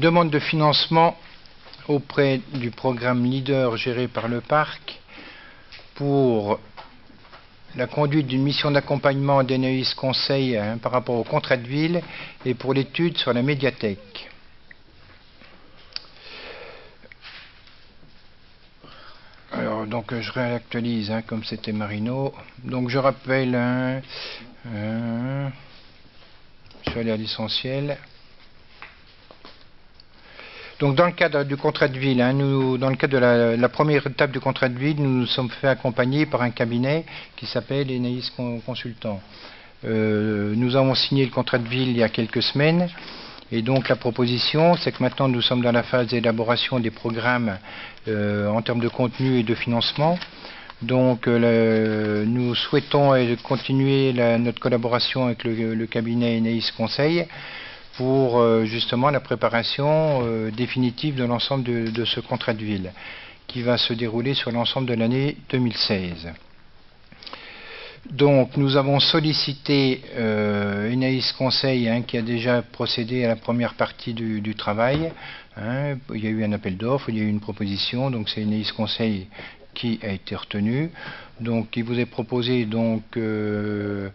demande de financement auprès du programme Leader géré par le parc pour la conduite d'une mission d'accompagnement d'Eneis Conseil par rapport au contrat de ville et pour l'étude sur la médiathèque. Alors, donc je réactualise comme c'était Marino. Donc je rappelle, je vais aller à l'essentiel. Donc dans le cadre du contrat de ville, dans le cadre de la première étape du contrat de ville, nous nous sommes fait accompagner par un cabinet qui s'appelle Eneis Consultant. Nous avons signé le contrat de ville il y a quelques semaines. Et donc la proposition, c'est que maintenant nous sommes dans la phase d'élaboration des programmes en termes de contenu et de financement. Donc nous souhaitons continuer notre collaboration avec le cabinet Eneis Conseil pour justement la préparation définitive de l'ensemble de ce contrat de ville qui va se dérouler sur l'ensemble de l'année 2016. Donc nous avons sollicité Eneis Conseil qui a déjà procédé à la première partie du travail. Il y a eu un appel d'offres, il y a eu une proposition, donc c'est Eneis Conseil qui a été retenu. Donc il vous est proposé donc de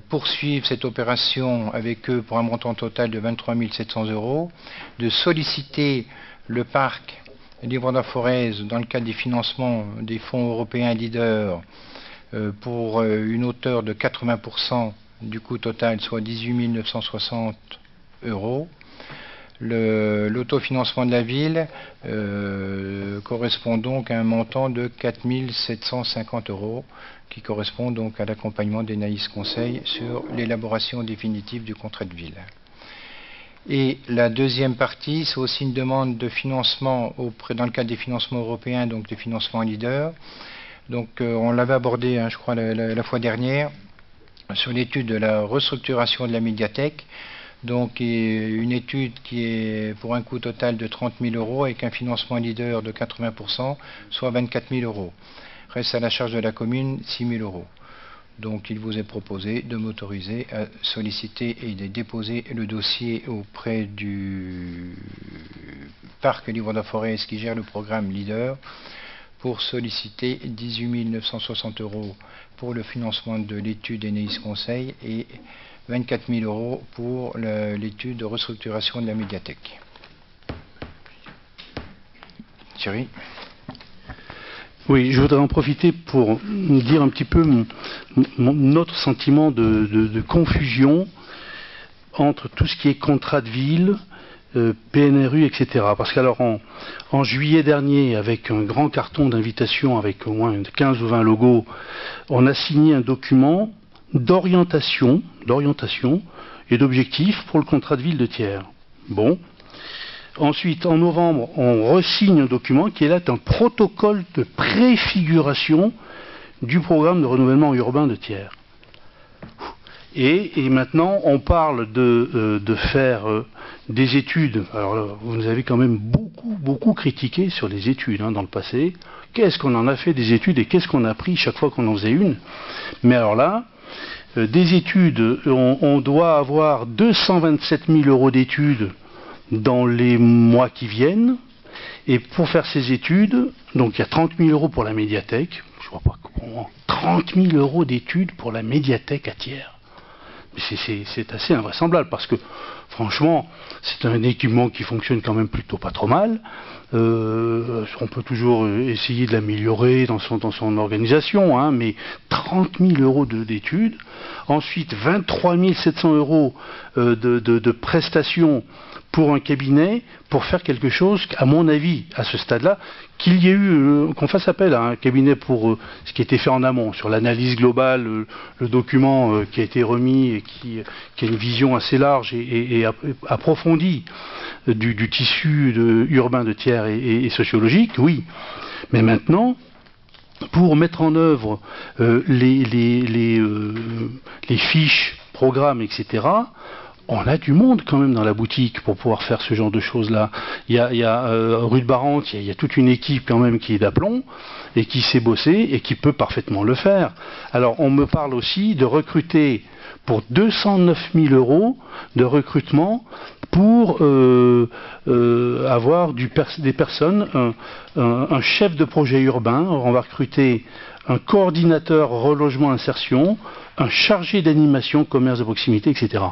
poursuivre cette opération avec eux pour un montant total de 23 700 €, de solliciter le parc Livre-de-la-Forez dans le cadre des financements des fonds européens Leader pour une hauteur de 80% du coût total, soit 18 960 €. L'autofinancement de la ville correspond donc à un montant de 4 750 €, qui correspond donc à l'accompagnement d'Eneis Conseil sur l'élaboration définitive du contrat de ville. Et la deuxième partie, c'est aussi une demande de financement dans le cadre des financements européens, donc des financements Leader. Donc on l'avait abordé, je crois, la fois dernière, sur l'étude de la restructuration de la médiathèque. Donc une étude qui est pour un coût total de 30 000 € avec un financement Leader de 80%, soit 24 000 €. Reste à la charge de la commune 6 000 €. Donc il vous est proposé de m'autoriser à solliciter et de déposer le dossier auprès du parc Livre-de-la-Forez qui gère le programme Leader pour solliciter 18 960 € pour le financement de l'étude Eneis Conseil et 24 000 € pour l'étude de restructuration de la médiathèque. Thierry ? Oui, je voudrais en profiter pour dire un petit peu notre sentiment de confusion entre tout ce qui est contrat de ville, PNRU, etc. Parce qu'alors en juillet dernier, avec un grand carton d'invitation avec au moins 15 ou 20 logos, on a signé un document d'orientation et d'objectifs pour le contrat de ville de Thiers. Bon. Ensuite, en novembre, on resigne un document qui est là un protocole de préfiguration du programme de renouvellement urbain de Thiers. Et maintenant, on parle de faire des études. Alors là, vous nous avez quand même beaucoup critiqué sur les études dans le passé. Qu'est-ce qu'on en a fait des études et qu'est-ce qu'on a pris chaque fois qu'on en faisait une? Mais alors là, des études, on doit avoir 227 000 € d'études dans les mois qui viennent, et pour faire ces études, donc il y a 30 000 € pour la médiathèque, je vois pas comment, 30 000 € d'études pour la médiathèque à Thiers. C'est assez invraisemblable, parce que franchement, c'est un équipement qui fonctionne quand même plutôt pas trop mal. On peut toujours essayer de l'améliorer dans son organisation, mais 30 000 € d'études. Ensuite, 23 700 € de prestations pour un cabinet, pour faire quelque chose, à mon avis, à ce stade-là, qu'il y ait eu, qu'on fasse appel à un cabinet pour ce qui a été fait en amont, sur l'analyse globale, le document qui a été remis et qui a une vision assez large et approfondie du tissu urbain de Thiers et sociologique, oui. Mais maintenant, pour mettre en œuvre les fiches, programmes, etc., on a du monde quand même dans la boutique pour pouvoir faire ce genre de choses-là. Il y a rue de Barante, il y a toute une équipe quand même qui est d'aplomb et qui sait bosser et qui peut parfaitement le faire. Alors on me parle aussi de recruter pour 209 000 € de recrutement pour avoir des personnes, un chef de projet urbain. On va recruter un coordinateur relogement insertion, un chargé d'animation, commerce de proximité, etc.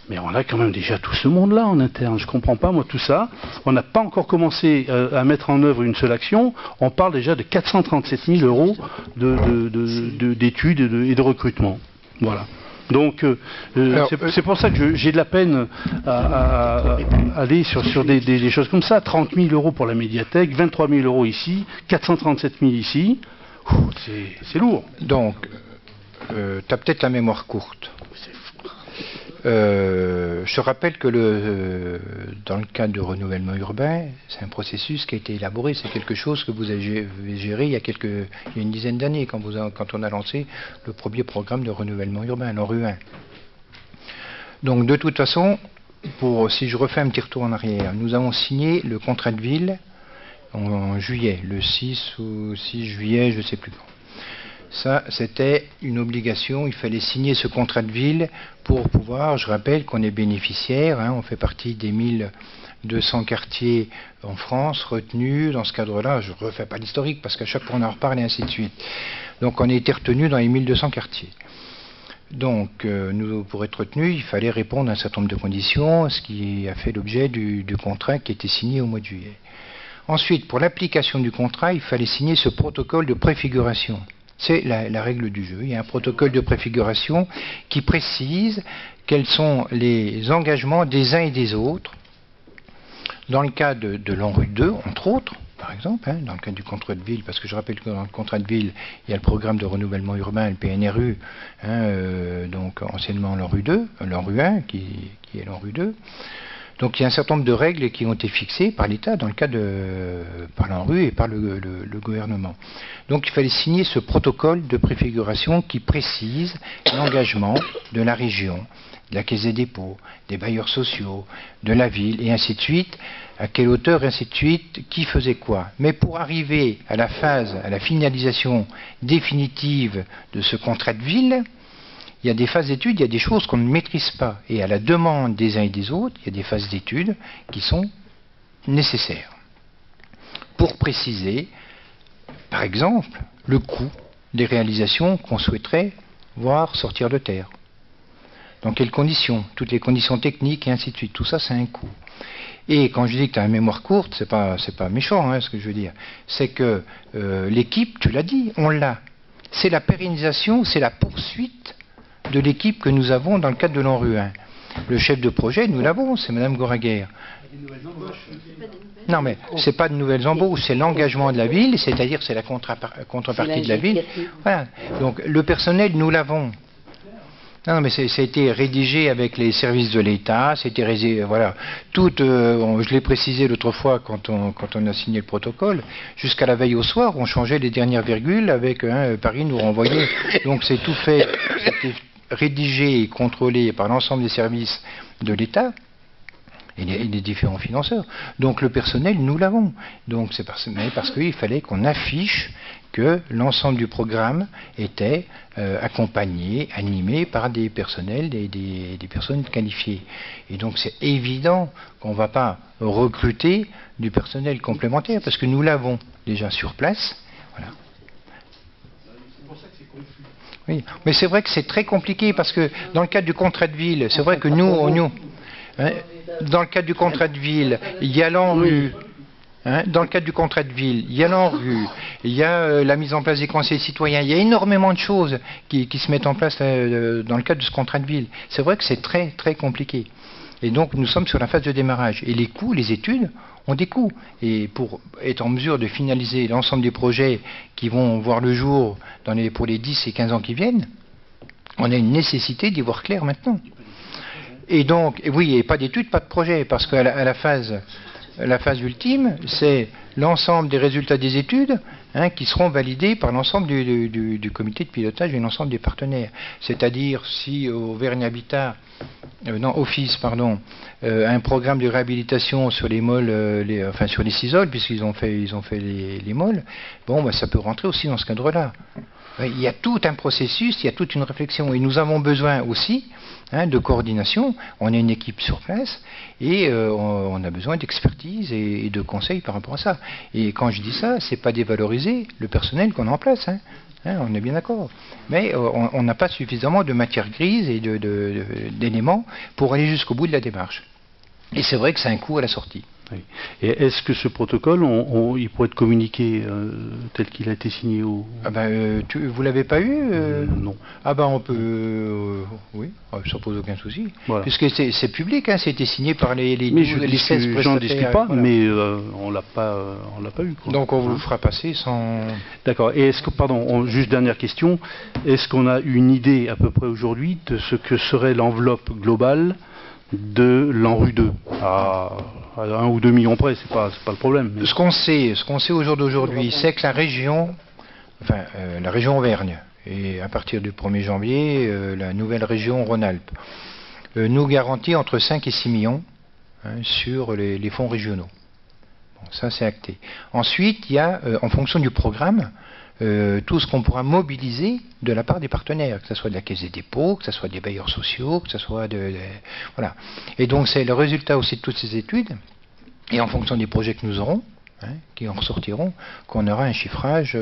Mais on a quand même déjà tout ce monde-là en interne. Je ne comprends pas, moi, tout ça. On n'a pas encore commencé à mettre en œuvre une seule action. On parle déjà de 437 000 euros d'études et de recrutement. Voilà. Donc, c'est pour ça que j'ai de la peine à aller sur des choses comme ça. 30 000 euros pour la médiathèque, 23 000 euros ici, 437 000 ici. C'est lourd. Donc, tu as peut-être la mémoire courte. Je rappelle que dans le cadre du renouvellement urbain, c'est un processus qui a été élaboré, c'est quelque chose que vous avez géré il y a une dizaine d'années, quand on a lancé le premier programme de renouvellement urbain, l'ANRU1. Donc de toute façon, si je refais un petit retour en arrière, nous avons signé le contrat de ville en juillet, le 6 ou 6 juillet, je ne sais plus quand. Ça, c'était une obligation, il fallait signer ce contrat de ville pour pouvoir, je rappelle qu'on est bénéficiaire, on fait partie des 1200 quartiers en France retenus dans ce cadre-là. Je ne refais pas l'historique parce qu'à chaque fois on en reparle et ainsi de suite. Donc on a été retenus dans les 1200 quartiers. Donc pour être retenu, il fallait répondre à un certain nombre de conditions, ce qui a fait l'objet du contrat qui a été signé au mois de juillet. Ensuite, pour l'application du contrat, il fallait signer ce protocole de préfiguration. C'est la règle du jeu. Il y a un protocole de préfiguration qui précise quels sont les engagements des uns et des autres dans le cadre de l'ANRU 2, entre autres, par exemple, dans le cadre du contrat de ville, parce que je rappelle que dans le contrat de ville, il y a le programme de renouvellement urbain, le PNRU, donc anciennement l'ANRU 2, l'ANRU 1, qui est l'ANRU 2. Donc il y a un certain nombre de règles qui ont été fixées par l'État dans le cadre par l'ANRU et par le gouvernement. Donc il fallait signer ce protocole de préfiguration qui précise l'engagement de la région, de la Caisse des dépôts, des bailleurs sociaux, de la ville, et ainsi de suite, à quelle hauteur, et ainsi de suite, qui faisait quoi. Mais pour arriver à la finalisation définitive de ce contrat de ville, il y a des phases d'études, il y a des choses qu'on ne maîtrise pas. Et à la demande des uns et des autres, il y a des phases d'études qui sont nécessaires. Pour préciser, par exemple, le coût des réalisations qu'on souhaiterait voir sortir de terre. Dans quelles conditions? Toutes les conditions techniques et ainsi de suite. Tout ça, c'est un coût. Et quand je dis que tu as une mémoire courte, c'est pas méchant, ce que je veux dire. C'est que l'équipe, tu l'as dit, on l'a. C'est la pérennisation, c'est la poursuite de l'équipe que nous avons dans le cadre de l'ANRU 1. Le chef de projet, nous l'avons, c'est Mme Goraguer. Non, mais c'est pas de nouvelles embauches, c'est l'engagement de la ville, c'est-à-dire c'est la contrepartie de la ville. Voilà. Donc le personnel, nous l'avons. Non, mais ça a été rédigé avec les services de l'État, voilà. Je l'ai précisé l'autre fois quand on a signé le protocole, jusqu'à la veille au soir, on changeait les dernières virgules avec Paris nous renvoyait. Donc c'est tout fait, c'était rédigé et contrôlé par l'ensemble des services de l'État et les différents financeurs. Donc le personnel, nous l'avons. Donc c'est parce qu'il fallait qu'on affiche que l'ensemble du programme était accompagné, animé par des personnels, des personnes qualifiées. Et donc c'est évident qu'on ne va pas recruter du personnel complémentaire parce que nous l'avons déjà sur place. Voilà. Oui, mais c'est vrai que c'est très compliqué parce que dans le cadre du contrat de ville, c'est vrai que dans le cadre du contrat de ville, il y a l'ANRU. Dans le cadre du contrat de ville, il y a l'ANRU, il y a la mise en place des conseils citoyens, il y a énormément de choses qui se mettent en place dans le cadre de ce contrat de ville. C'est vrai que c'est très très compliqué. Et donc nous sommes sur la phase de démarrage. Et les coûts, les études ont des coûts. Et pour être en mesure de finaliser l'ensemble des projets qui vont voir le jour pour les 10 et 15 ans qui viennent, on a une nécessité d'y voir clair maintenant. Et donc, oui, et pas d'études, pas de projet, parce qu'à la phase ultime, c'est l'ensemble des résultats des études qui seront validés par l'ensemble du comité de pilotage et l'ensemble des partenaires. C'est-à-dire si Auvergne Habitat, Office, un programme de réhabilitation sur les molles, sur les cisoles, puisqu'ils ont fait les molles, ça peut rentrer aussi dans ce cadre-là. Il y a tout un processus, il y a toute une réflexion. Et nous avons besoin aussi de coordination. On est une équipe sur place et on a besoin d'expertise et de conseils par rapport à ça. Et quand je dis ça, c'est pas dévaloriser le personnel qu'on a en place. On est bien d'accord. Mais on n'a pas suffisamment de matière grise et d'éléments pour aller jusqu'au bout de la démarche. Et c'est vrai que c'est un coût à la sortie. Oui. Et est-ce que ce protocole, il pourrait être communiqué tel qu'il a été signé au... Vous l'avez pas eu Non. Ah ben on peut... oui, ça pose aucun souci. Voilà. Puisque c'est public, c'était signé par les 16 prestataires. J'en discute pas, voilà. mais on l'a pas eu. Quoi. Donc on vous le fera passer sans... D'accord. Et est-ce que, juste dernière question, est-ce qu'on a une idée à peu près aujourd'hui de ce que serait l'enveloppe globale de l'ANRU 2 à 1 ou 2 millions près, c'est pas le problème. Mais... Ce qu'on sait au jour d'aujourd'hui, c'est que la région Auvergne, et à partir du 1er janvier, la nouvelle région Rhône-Alpes, nous garantit entre 5 et 6 millions sur les fonds régionaux. Bon, ça c'est acté. Ensuite, il y a, en fonction du programme, tout ce qu'on pourra mobiliser de la part des partenaires, que ce soit de la Caisse des dépôts, que ce soit des bailleurs sociaux, que ce soit voilà. Et donc c'est le résultat aussi de toutes ces études, et en fonction des projets que nous aurons, qui en ressortiront, qu'on aura un chiffrage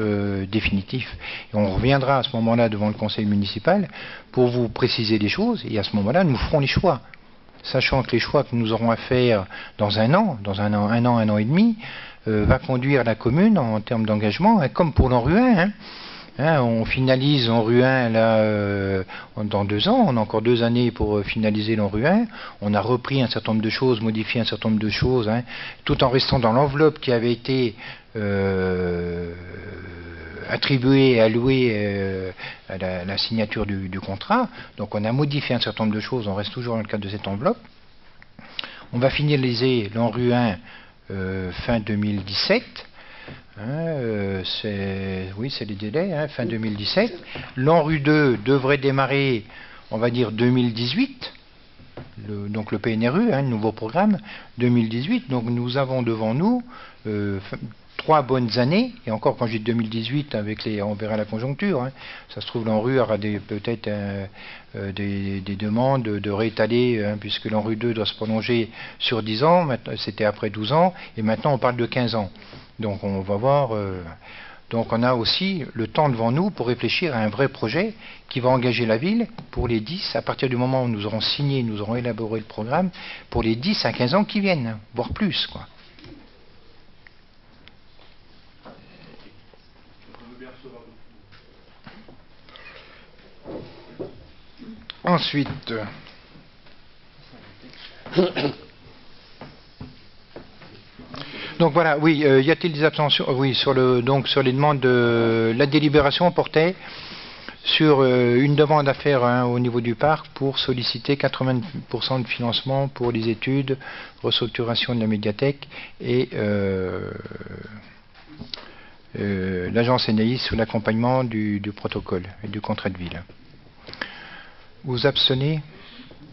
définitif. Et on reviendra à ce moment-là devant le conseil municipal pour vous préciser des choses, et à ce moment-là, nous ferons les choix. Sachant que les choix que nous aurons à faire dans un an et demi, va conduire la commune en termes d'engagement, comme pour l'ANRU 1. On finalise l'ANRU 1 là, dans 2 ans, on a encore 2 années pour finaliser l'ANRU 1. On a repris un certain nombre de choses, modifié un certain nombre de choses, tout en restant dans l'enveloppe qui avait été attribuée et allouée à la signature du contrat. Donc on a modifié un certain nombre de choses, on reste toujours dans le cadre de cette enveloppe. On va finaliser l'ANRU 1 fin 2017, c'est les délais, fin 2017. L'ANRU 2 devrait démarrer, on va dire 2018, donc le PNRU, le nouveau programme, 2018. Donc nous avons devant nous 3 bonnes années, et encore quand je dis 2018, on verra la conjoncture, ça se trouve l'ANRU aura peut-être des demandes de réétaler, puisque l'ANRU 2 doit se prolonger sur 10 ans, c'était après 12 ans, et maintenant on parle de 15 ans. Donc on va voir, donc on a aussi le temps devant nous pour réfléchir à un vrai projet qui va engager la ville pour les 10, à partir du moment où nous aurons signé, nous aurons élaboré le programme, pour les 10 à 15 ans qui viennent, voire plus, quoi. Ensuite, donc voilà, oui, y a-t-il des abstentions? Oui, sur les demandes de la délibération portait sur une demande à faire au niveau du parc pour solliciter 80% de financement pour les études, restructuration de la médiathèque et l'agence Enaïs sur l'accompagnement du protocole et du contrat de ville. Vous abstenez?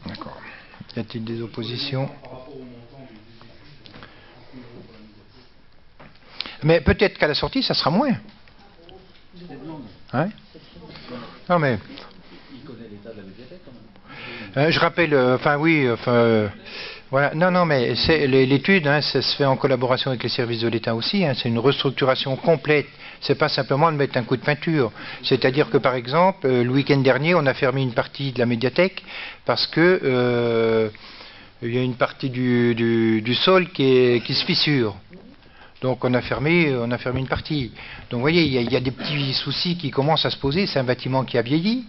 D'accord. Y a-t-il des oppositions? Mais peut-être qu'à la sortie, ça sera moins. Non mais... je rappelle, voilà. Non, mais l'étude, ça se fait en collaboration avec les services de l'État aussi. C'est une restructuration complète. C'est pas simplement de mettre un coup de peinture. C'est-à-dire que, par exemple, le week-end dernier, on a fermé une partie de la médiathèque parce que il y a une partie du sol qui se fissure. Donc on a fermé une partie. Donc vous voyez, il y a des petits soucis qui commencent à se poser. C'est un bâtiment qui a vieilli.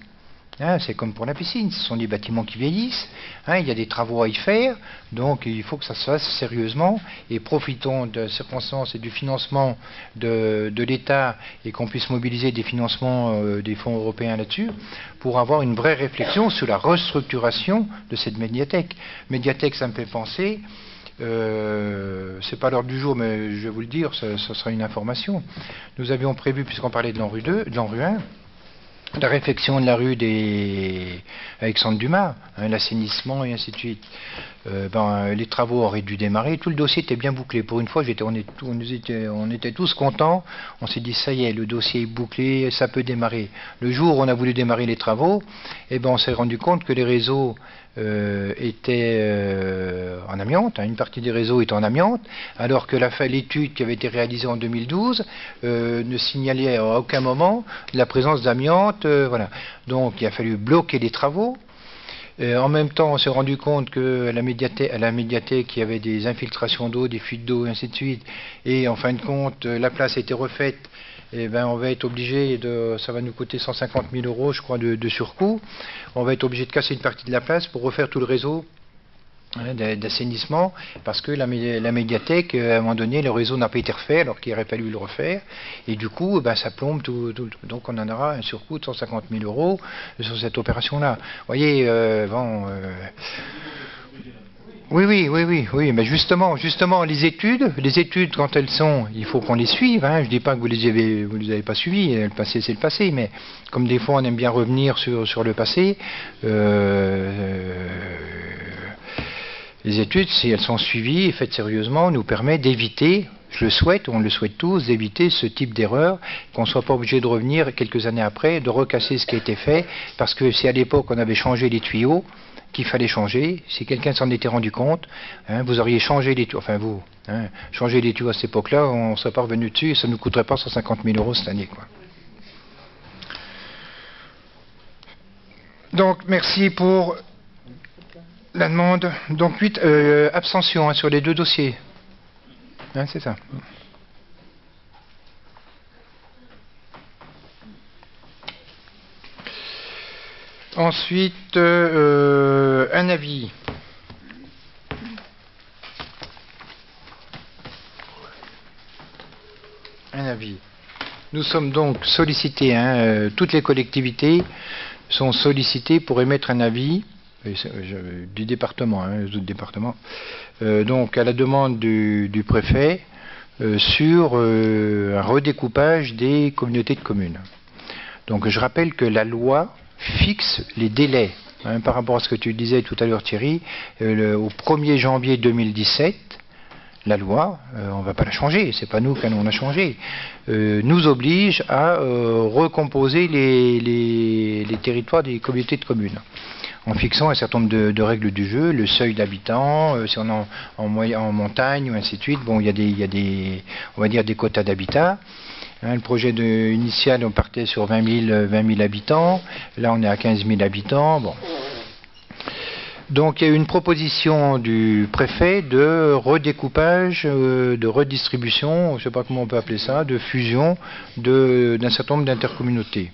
C'est comme pour la piscine, ce sont des bâtiments qui vieillissent, il y a des travaux à y faire, donc il faut que ça se fasse sérieusement, et profitons de circonstances et du financement de l'État, et qu'on puisse mobiliser des financements des fonds européens là-dessus, pour avoir une vraie réflexion sur la restructuration de cette médiathèque. Médiathèque, ça me fait penser, c'est pas l'heure du jour, mais je vais vous le dire, ça sera une information. Nous avions prévu, puisqu'on parlait de l'ANRU 2, de l'ANRU 1, la réfection de la rue des Alexandre Dumas, hein, l'assainissement et ainsi de suite. Les travaux auraient dû démarrer, tout le dossier était bien bouclé. Pour une fois, on était tous contents, on s'est dit ça y est, le dossier est bouclé, ça peut démarrer. Le jour où on a voulu démarrer les travaux, on s'est rendu compte que les réseaux étaient en amiante, hein, une partie des réseaux est en amiante, alors que l'étude qui avait été réalisée en 2012 ne signalait à aucun moment la présence d'amiante. Voilà. Donc il a fallu bloquer les travaux. En même temps, on s'est rendu compte qu'à la médiathèque, il y avait des infiltrations d'eau, des fuites d'eau, et ainsi de suite. Et en fin de compte, la place a été refaite. On va être obligé ça va nous coûter 150 000 euros, je crois, de surcoût. On va être obligé de casser une partie de la place pour refaire tout le réseau d'assainissement, parce que la médiathèque, à un moment donné, le réseau n'a pas été refait, alors qu'il aurait fallu le refaire, et du coup, ça plombe tout. Donc on en aura un surcoût de 150 000 euros sur cette opération-là. Vous voyez, Oui, mais justement, les études, quand elles sont, il faut qu'on les suive. Hein. Je ne dis pas que vous les avez pas suivies. Le passé, c'est le passé, mais comme des fois on aime bien revenir sur le passé. Les études, si elles sont suivies et faites sérieusement, nous permettent d'éviter, je le souhaite, on le souhaite tous, d'éviter ce type d'erreur, qu'on ne soit pas obligé de revenir quelques années après, de recasser ce qui a été fait, parce que si à l'époque on avait changé les tuyaux, qu'il fallait changer, si quelqu'un s'en était rendu compte, hein, vous auriez changé les tuyaux, changé les tuyaux à cette époque-là, on ne serait pas revenu dessus et ça ne nous coûterait pas 150 000 euros cette année, quoi. Donc, merci pour la demande. Donc 8 abstentions sur les deux dossiers. Hein, c'est ça. Ensuite, un avis. Nous sommes donc sollicités, toutes les collectivités sont sollicitées pour émettre un avis du département, d'autres départements, donc à la demande du préfet sur un redécoupage des communautés de communes. Donc je rappelle que la loi fixe les délais, par rapport à ce que tu disais tout à l'heure Thierry, au 1er janvier 2017, la loi, on ne va pas la changer, c'est pas nous qui allons la changer, nous oblige à recomposer les territoires des communautés de communes, en fixant un certain nombre de règles du jeu, le seuil d'habitants, si on est en montagne, ou ainsi de suite. Bon, il y a des, on va dire, des quotas d'habitat. Le projet initial, on partait sur 20 000 habitants. Là, on est à 15 000 habitants. Bon. Donc, il y a eu une proposition du préfet de redécoupage, de redistribution, je ne sais pas comment on peut appeler ça, de fusion d'un certain nombre d'intercommunautés.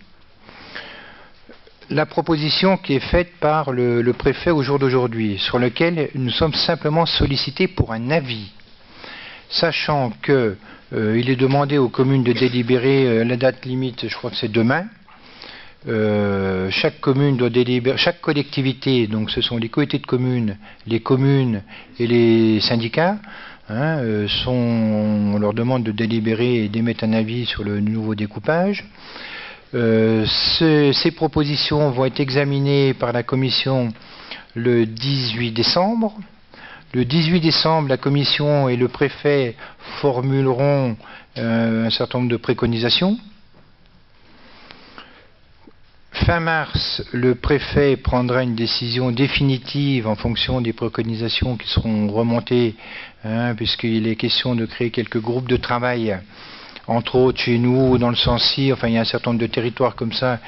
La proposition qui est faite par le préfet au jour d'aujourd'hui, sur lequel nous sommes simplement sollicités pour un avis, sachant que il est demandé aux communes de délibérer, la date limite, je crois que c'est demain. Chaque commune doit délibérer, chaque collectivité, donc ce sont les comités de communes, les communes et les syndicats, on leur demande de délibérer et d'émettre un avis sur le nouveau découpage. Ces propositions vont être examinées par la commission le 18 décembre. Le 18 décembre, la commission et le préfet formuleront un certain nombre de préconisations. Fin mars, le préfet prendra une décision définitive en fonction des préconisations qui seront remontées, puisqu'il est question de créer quelques groupes de travail, entre autres chez nous, dans le Sancy. Enfin, il y a un certain nombre de territoires comme ça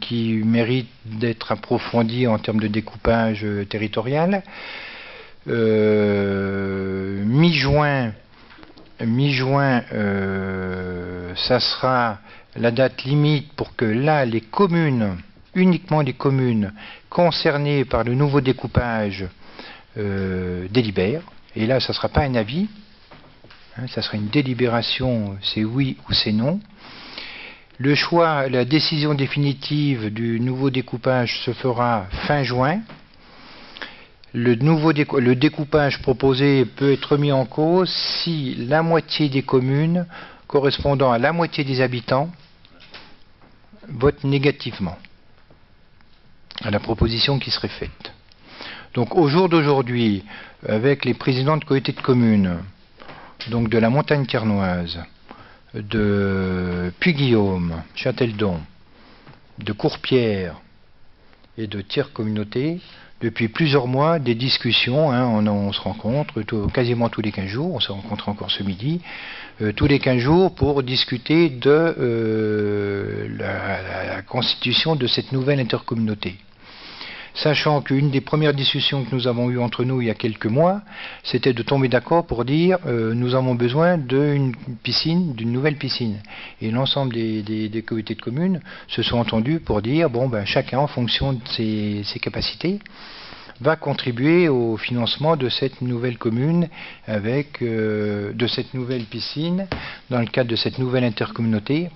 qui méritent d'être approfondis en termes de découpage territorial. Mi-juin, ça sera la date limite pour que là, les communes, uniquement les communes concernées par le nouveau découpage délibèrent. Et là, ça ne sera pas un avis, ça sera une délibération, c'est oui ou c'est non. Le choix, la décision définitive du nouveau découpage se fera fin juin. Le découpage proposé peut être mis en cause si la moitié des communes correspondant à la moitié des habitants vote négativement à la proposition qui serait faite. Donc au jour d'aujourd'hui, avec les présidents de communautés de communes, donc de la Montagne Carnoise, de Puy-Guillaume, Châteldon, de Courpierre et de Thiers-Communauté, depuis plusieurs mois, des discussions, on se rencontre quasiment tous les 15 jours, on se rencontre encore ce midi, tous les 15 jours pour discuter de la constitution de cette nouvelle intercommunauté. Sachant qu'une des premières discussions que nous avons eues entre nous il y a quelques mois, c'était de tomber d'accord pour dire nous avons besoin d'une piscine, d'une nouvelle piscine. Et l'ensemble des communautés de communes se sont entendus pour dire bon ben chacun en fonction de ses capacités va contribuer au financement de cette nouvelle commune avec de cette nouvelle piscine dans le cadre de cette nouvelle intercommunauté.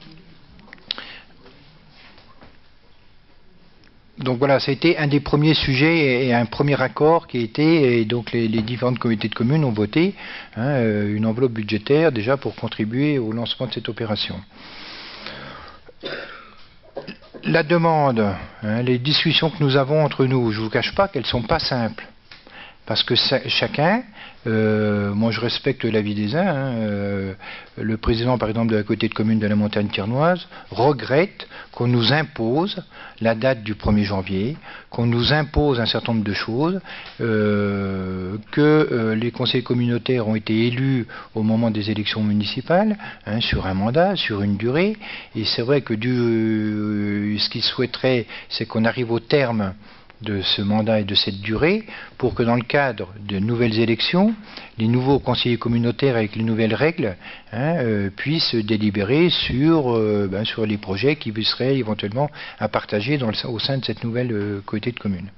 Donc voilà, ça a été un des premiers sujets et un premier accord qui a été, et donc les différentes communautés de communes ont voté une enveloppe budgétaire déjà pour contribuer au lancement de cette opération. La demande, les discussions que nous avons entre nous, je ne vous cache pas qu'elles ne sont pas simples. Parce que chacun, moi je respecte l'avis des uns, le président par exemple de la communauté de communes de la Montagne Carnoise regrette qu'on nous impose la date du 1er janvier, qu'on nous impose un certain nombre de choses, que les conseils communautaires ont été élus au moment des élections municipales, sur un mandat, sur une durée, et c'est vrai que ce qu'ils souhaiteraient, c'est qu'on arrive au terme de ce mandat et de cette durée pour que dans le cadre de nouvelles élections, les nouveaux conseillers communautaires avec les nouvelles règles puissent délibérer sur les projets qui seraient éventuellement à partager au sein de cette nouvelle communauté de communes.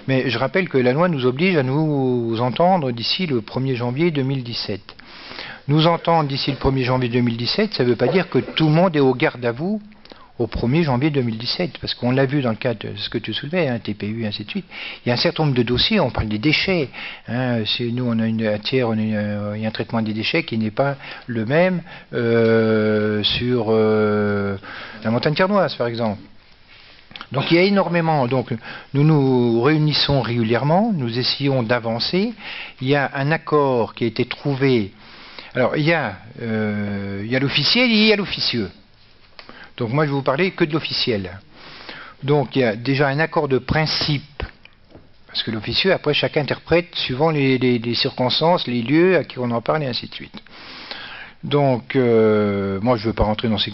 Mais je rappelle que la loi nous oblige à nous entendre d'ici le 1er janvier 2017. Nous entendre d'ici le 1er janvier 2017, ça ne veut pas dire que tout le monde est au garde à vous au 1er janvier 2017, parce qu'on l'a vu dans le cadre de ce que tu soulevais, TPU, ainsi de suite, il y a un certain nombre de dossiers, on parle des déchets, chez nous on a à Thiers, il y a un traitement des déchets qui n'est pas le même sur la Montagne Carnoise par exemple. Donc il y a énormément, donc nous nous réunissons régulièrement, nous essayons d'avancer, il y a un accord qui a été trouvé, alors il y a l'officiel et il y a l'officieux. Donc moi je vais vous parler que de l'officiel. Donc il y a déjà un accord de principe, parce que l'officieux, après chacun interprète suivant les circonstances, les lieux à qui on en parle et ainsi de suite. Donc moi je ne veux pas rentrer dans ces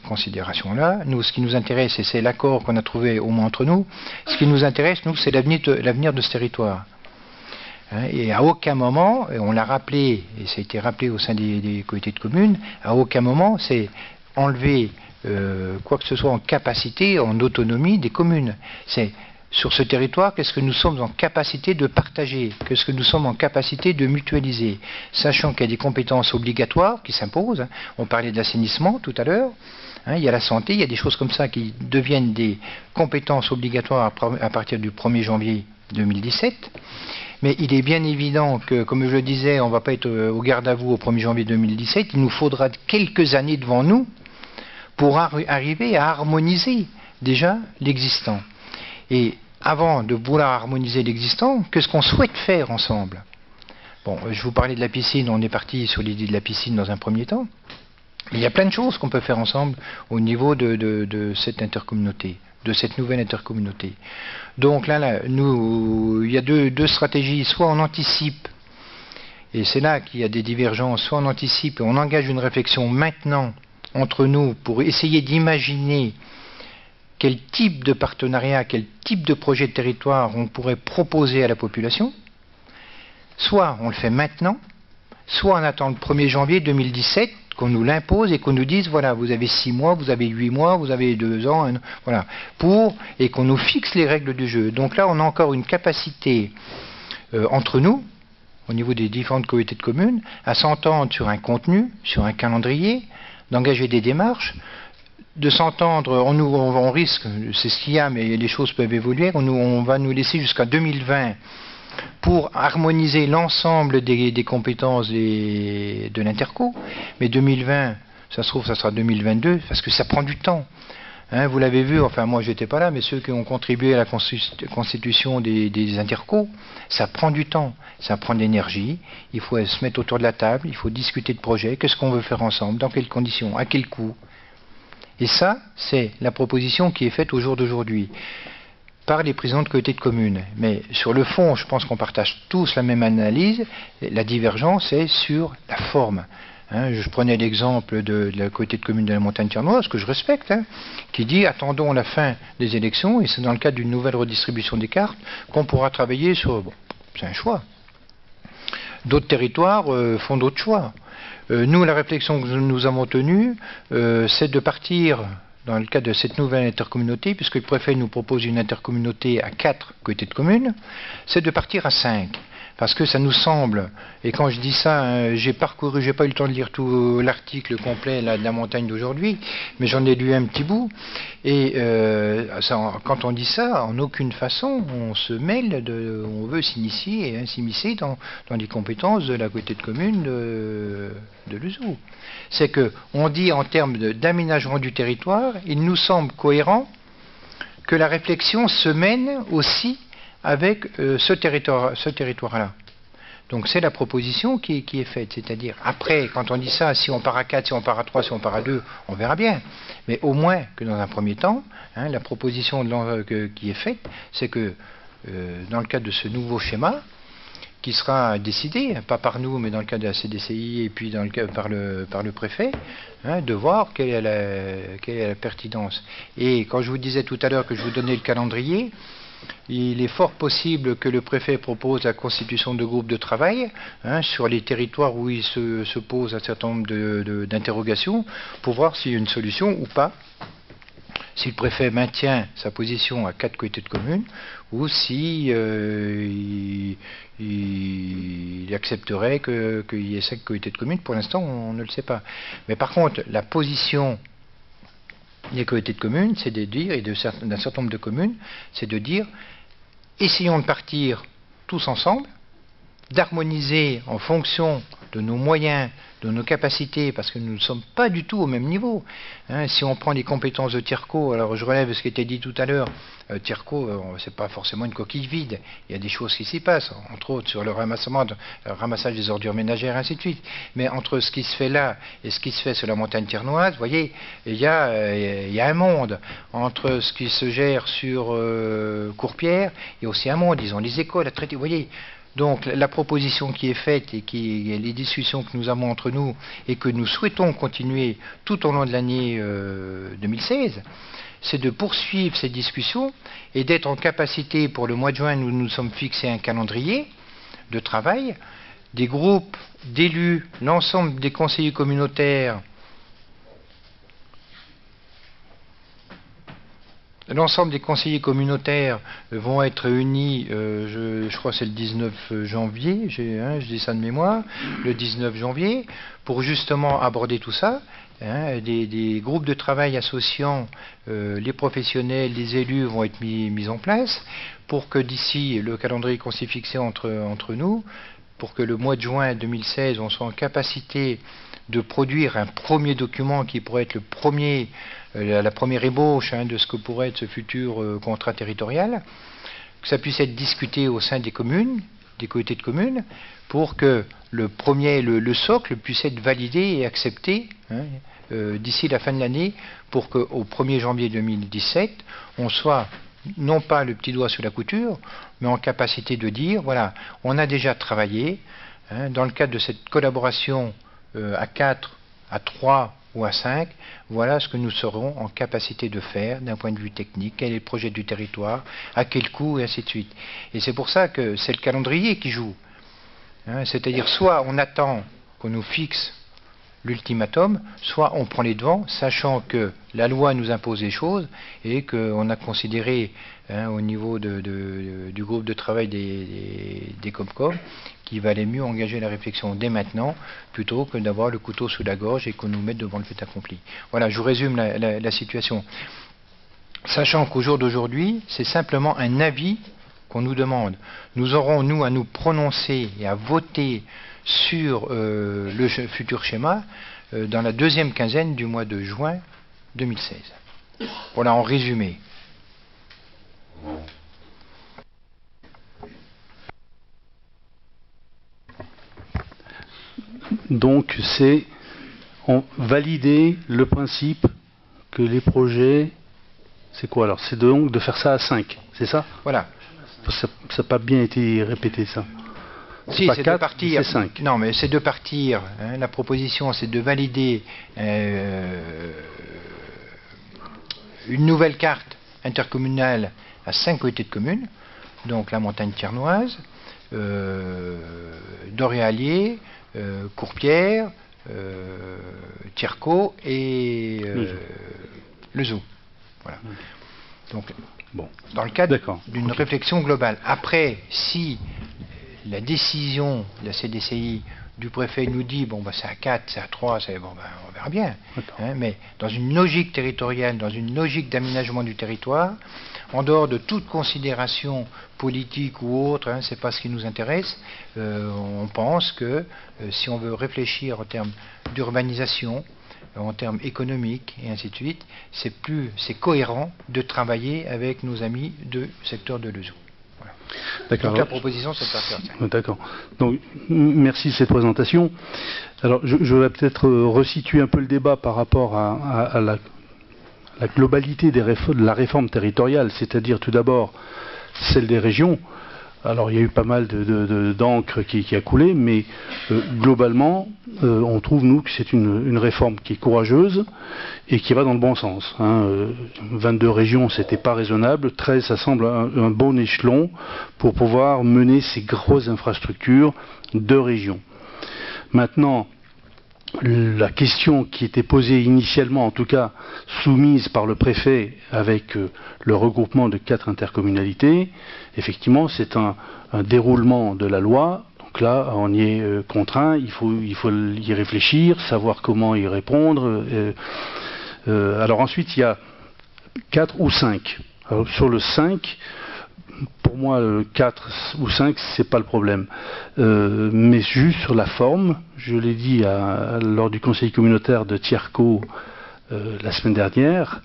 considérations-là. Nous, ce qui nous intéresse, et c'est l'accord qu'on a trouvé au moins entre nous, ce qui nous intéresse, nous, c'est l'avenir de ce territoire. Et à aucun moment, et on l'a rappelé, et ça a été rappelé au sein des comités de communes, à aucun moment c'est enlever quoi que ce soit en capacité, en autonomie des communes. C'est sur ce territoire, qu'est-ce que nous sommes en capacité de partager, qu'est-ce que nous sommes en capacité de mutualiser, sachant qu'il y a des compétences obligatoires qui s'imposent. On parlait de l'assainissement tout à l'heure, il y a la santé, il y a des choses comme ça qui deviennent des compétences obligatoires à partir du 1er janvier 2017. Mais il est bien évident que, comme je le disais, on ne va pas être au garde à vous au 1er janvier 2017, il nous faudra quelques années devant nous pour arriver à harmoniser déjà l'existant. Et avant de vouloir harmoniser l'existant, qu'est-ce qu'on souhaite faire ensemble? Bon, je vous parlais de la piscine, on est parti sur l'idée de la piscine dans un premier temps. Mais il y a plein de choses qu'on peut faire ensemble au niveau de cette intercommunauté, de cette nouvelle intercommunauté. Donc là il y a deux stratégies, soit on anticipe, et c'est là qu'il y a des divergences, soit on anticipe et on engage une réflexion maintenant entre nous pour essayer d'imaginer quel type de partenariat, quel type de projet de territoire on pourrait proposer à la population. Soit on le fait maintenant, soit on attend le 1er janvier 2017 qu'on nous l'impose et qu'on nous dise voilà, vous avez 6 mois, vous avez 8 mois, vous avez 2 ans, voilà, et qu'on nous fixe les règles du jeu. Donc là, on a encore une capacité entre nous, au niveau des différentes communautés de communes, à s'entendre sur un contenu, sur un calendrier, d'engager des démarches, de s'entendre, on risque, c'est ce qu'il y a, mais les choses peuvent évoluer, on va nous laisser jusqu'à 2020 pour harmoniser l'ensemble des compétences de l'Interco, mais 2020, ça se trouve, ça sera 2022, parce que ça prend du temps. Hein, vous l'avez vu, enfin moi j'étais pas là, mais ceux qui ont contribué à la constitution des intercos, ça prend du temps, ça prend de l'énergie, il faut se mettre autour de la table, il faut discuter de projets, qu'est-ce qu'on veut faire ensemble, dans quelles conditions, à quel coût. Et ça, c'est la proposition qui est faite au jour d'aujourd'hui par les présidents de comités de communes. Mais sur le fond, je pense qu'on partage tous la même analyse, la divergence est sur la forme. Hein, je prenais l'exemple de la comité de communes de la Montagne Tiernoise, que je respecte, hein, qui dit attendons la fin des élections, et c'est dans le cadre d'une nouvelle redistribution des cartes qu'on pourra travailler sur... Bon, c'est un choix. D'autres territoires font d'autres choix. Nous, la réflexion que nous avons tenue, c'est de partir, dans le cadre de cette nouvelle intercommunauté, puisque le préfet nous propose une intercommunauté à 4 comités de communes, c'est de partir à 5. Parce que ça nous semble, et quand je dis ça, j'ai parcouru, j'ai pas eu le temps de lire tout l'article complet là, de la montagne d'aujourd'hui, mais j'en ai lu un petit bout, et quand on dit ça, en aucune façon, on se mêle, on veut s'initier et s'immiscer dans les compétences de la communauté de communes de l'Ouzou. C'est que on dit en termes d'aménagement du territoire, il nous semble cohérent que la réflexion se mène aussi avec ce territoire-là. Donc c'est la proposition qui est faite, c'est-à-dire après, quand on dit ça, si on part à 4, si on part à 3, si on part à 2, on verra bien. Mais au moins que dans un premier temps, hein, la proposition qui est faite, c'est que dans le cadre de ce nouveau schéma, qui sera décidé, pas par nous, mais dans le cadre de la CDCI et puis par le préfet, hein, de voir quelle est la pertinence. Et quand je vous disais tout à l'heure que je vous donnais le calendrier, il est fort possible que le préfet propose la constitution de groupes de travail hein, sur les territoires où il se pose un certain nombre d'interrogations pour voir s'il y a une solution ou pas. Si le préfet maintient sa position à 4 comités de communes ou si il accepterait qu'il y ait 5 comités de communes. Pour l'instant, on ne le sait pas. Mais par contre, la position des comités de communes, c'est de dire, et d'un certain nombre de communes, c'est de dire, essayons de partir tous ensemble, d'harmoniser en fonction de nos moyens, de nos capacités, parce que nous ne sommes pas du tout au même niveau. Hein, si on prend les compétences de TIRCO, alors je relève ce qui était dit tout à l'heure, TIRCO, c'est pas forcément une coquille vide, il y a des choses qui s'y passent, entre autres sur le ramassage des ordures ménagères, ainsi de suite. Mais entre ce qui se fait là et ce qui se fait sur la montagne tiernoise, vous voyez, il y a un monde. Entre ce qui se gère sur Courpierre, il y a aussi un monde, ils ont les écoles à traiter, vous voyez. Donc la proposition qui est faite et les discussions que nous avons entre nous et que nous souhaitons continuer tout au long de l'année 2016, c'est de poursuivre ces discussions et d'être en capacité pour le mois de juin, nous nous sommes fixés un calendrier de travail, des groupes d'élus, l'ensemble des conseillers communautaires, l'ensemble des conseillers communautaires vont être réunis, je crois que c'est le 19 janvier, je dis ça de mémoire, le 19 janvier, pour justement aborder tout ça. Hein, des groupes de travail associant les professionnels, les élus vont être mis en place pour que d'ici le calendrier qu'on s'est fixé entre nous, pour que le mois de juin 2016, on soit en capacité de produire un premier document qui pourrait être la première ébauche hein, de ce que pourrait être ce futur contrat territorial, que ça puisse être discuté au sein des communes, des comités de communes, pour que le socle puisse être validé et accepté hein, d'ici la fin de l'année, pour qu'au 1er janvier 2017, on soit non pas le petit doigt sur la couture, mais en capacité de dire, voilà, on a déjà travaillé, hein, dans le cadre de cette collaboration à 4, à 3 ou à 5, voilà ce que nous serons en capacité de faire d'un point de vue technique, quel est le projet du territoire, à quel coût, et ainsi de suite. Et c'est pour ça que c'est le calendrier qui joue. Hein, c'est-à-dire soit on attend qu'on nous fixe l'ultimatum, soit on prend les devants, sachant que la loi nous impose les choses et qu'on a considéré hein, au niveau du groupe de travail des Comcom qu'il valait mieux engager la réflexion dès maintenant plutôt que d'avoir le couteau sous la gorge et qu'on nous mette devant le fait accompli. Voilà, je vous résume la situation. Sachant qu'au jour d'aujourd'hui, c'est simplement un avis qu'on nous demande. Nous aurons, nous, à nous prononcer et à voter sur le futur schéma dans la deuxième quinzaine du mois de juin 2016. Voilà en résumé. Donc c'est valider le principe que les projets, c'est quoi alors? C'est donc de faire ça à 5, c'est ça? Voilà. Ça n'a pas bien été répété ça. Si, c'est de partir. C'est 5. Non, mais c'est de partir. Hein, la proposition, c'est de valider une nouvelle carte intercommunale à 5 comités de communes, donc la montagne tiernoise, Doré-Allier, Courpierre, Tiercot et le Zoo. Voilà. Donc, bon. dans le cadre d'une réflexion globale. Après, si la décision de la CDCI du préfet nous dit bon bah c'est à 4, c'est à 3, bon, bah, on verra bien. Hein, mais dans une logique territoriale, dans une logique d'aménagement du territoire, en dehors de toute considération politique ou autre, hein, c'est pas ce qui nous intéresse, on pense que si on veut réfléchir en termes d'urbanisation, en termes économiques et ainsi de suite, c'est cohérent de travailler avec nos amis du secteur de Lezou. Voilà. D'accord. Donc la proposition, c'est de partir ça. D'accord. Donc merci de cette présentation. Alors je vais peut-être resituer un peu le débat par rapport à la globalité de la réforme territoriale, c'est-à-dire tout d'abord celle des régions. Alors il y a eu pas mal d'encre qui a coulé, mais globalement, on trouve nous que c'est une réforme qui est courageuse et qui va dans le bon sens. 22 régions, c'était pas raisonnable. 13, ça semble un bon échelon pour pouvoir mener ces grosses infrastructures de régions. Maintenant, la question qui était posée initialement, en tout cas soumise par le préfet avec le regroupement de 4 intercommunalités, effectivement c'est un déroulement de la loi, donc là on y est contraint, il faut y réfléchir, savoir comment y répondre. Alors ensuite il y a 4 ou 5. Alors, sur le 5, pour moi, 4 ou 5, c'est pas le problème. Mais juste sur la forme, je l'ai dit lors du conseil communautaire de Tiercot la semaine dernière,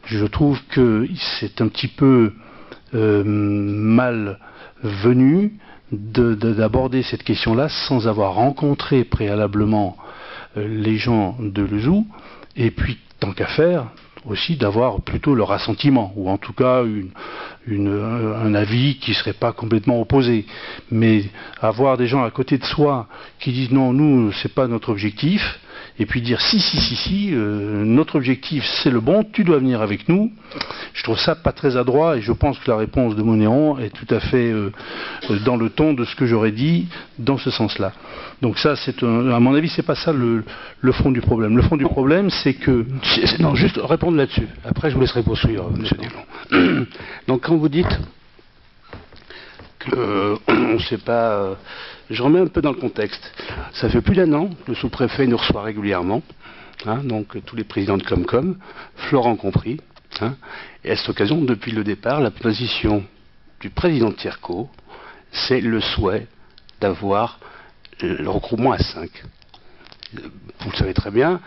je trouve que c'est un petit peu mal venu d'aborder cette question-là sans avoir rencontré préalablement les gens de Lezou, et puis, tant qu'à faire, aussi d'avoir plutôt leur assentiment, ou en tout cas un avis qui ne serait pas complètement opposé. Mais avoir des gens à côté de soi qui disent non, nous, c'est pas notre objectif, et puis dire si, notre objectif c'est le bon, tu dois venir avec nous, je trouve ça pas très adroit, et je pense que la réponse de Monéron est tout à fait dans le ton de ce que j'aurais dit dans ce sens-là. Donc ça, à mon avis, c'est pas ça le fond du problème. Le fond du problème, c'est que... Non, juste répondre là-dessus. Après, je vous laisserai poursuivre, M. Desglon. Donc, quand vous dites qu'on ne sait pas... je remets un peu dans le contexte. Ça fait plus d'1 an que le sous-préfet nous reçoit régulièrement, donc tous les présidents de Comcom, Florent compris. Et à cette occasion, depuis le départ, la position du président de Tiercot, c'est le souhait d'avoir le regroupement à 5. Vous le savez très bien.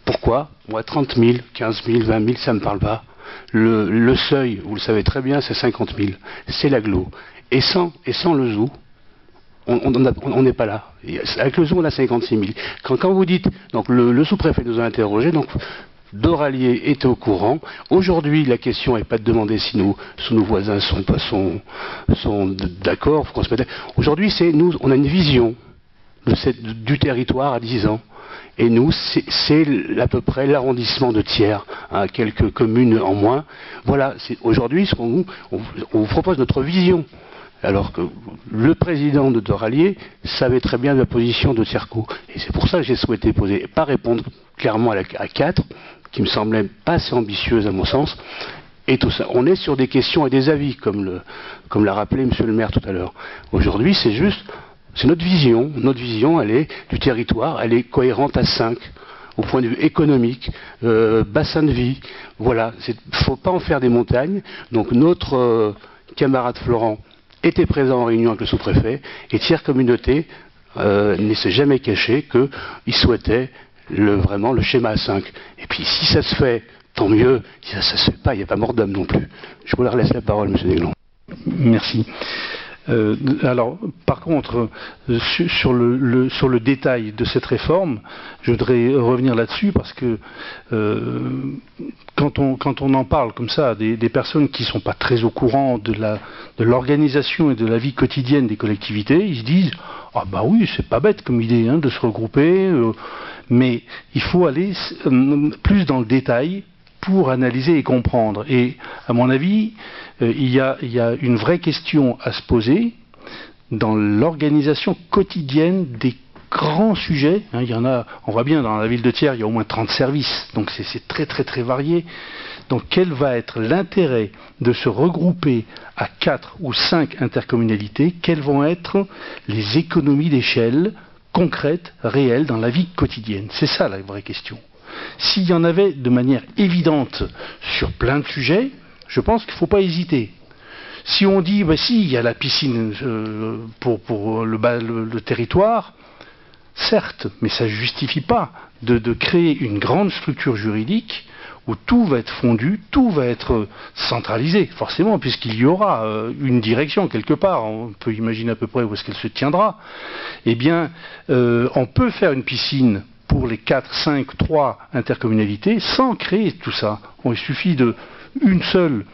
Pourquoi? Moi, 30 000, 15 000, 20 000, ça ne me parle pas. Le seuil, vous le savez très bien, c'est 50 000. C'est l'agglo. Et sans le zoo, on n'est pas là. Avec le zoo, on a 56 000. Quand vous dites, donc le sous-préfet nous a interrogé, donc Doré-Allier était au courant. Aujourd'hui, la question n'est pas de demander si nos voisins sont d'accord. Aujourd'hui, c'est nous, on a une vision du territoire à 10 ans. Et nous, c'est à peu près l'arrondissement de Thiers, quelques communes en moins. Voilà, aujourd'hui, on vous propose notre vision. Alors que le président de Doré-Allier savait très bien la position de Tiercot. Et c'est pour ça que j'ai souhaité pas répondre clairement à 4, qui me semblait pas assez ambitieuse à mon sens. Et tout ça. On est sur des questions et des avis, comme l'a rappelé M. le maire tout à l'heure. Aujourd'hui, c'est notre vision. Notre vision, elle est du territoire, elle est cohérente à 5, au point de vue économique, bassin de vie. Voilà, il ne faut pas en faire des montagnes. Donc notre camarade Florent était présent en réunion avec le sous-préfet, et Thiers Communauté ne s'est jamais caché qu'il souhaitait vraiment le schéma à 5. Et puis si ça se fait tant mieux. Ça se fait pas, il n'y a pas mort d'homme non plus. Je vous laisse la parole, monsieur Desglands. Merci. Alors, par contre, sur le détail de cette réforme, je voudrais revenir là-dessus parce que quand on en parle comme ça, des personnes qui ne sont pas très au courant de l'organisation et de la vie quotidienne des collectivités, ils se disent « Ah bah oui, c'est pas bête comme idée hein, de se regrouper, mais il faut aller plus dans le détail pour analyser et comprendre. » Et à mon avis, il y a une vraie question à se poser dans l'organisation quotidienne des grands sujets. Hein, il y en a, on voit bien dans la ville de Thiers, il y a au moins 30 services, donc c'est très très très varié. Donc quel va être l'intérêt de se regrouper à 4 ou 5 intercommunalités? Quelles vont être les économies d'échelle concrètes, réelles, dans la vie quotidienne? C'est ça la vraie question. S'il y en avait de manière évidente sur plein de sujets, je pense qu'il ne faut pas hésiter. Si on dit, bah si, il y a la piscine pour le territoire, certes, mais ça ne justifie pas de créer une grande structure juridique où tout va être fondu, tout va être centralisé, forcément, puisqu'il y aura une direction quelque part, on peut imaginer à peu près où est-ce qu'elle se tiendra. Eh bien, on peut faire une piscine pour les 4, 5, 3 intercommunalités sans créer tout ça. Il suffit une seule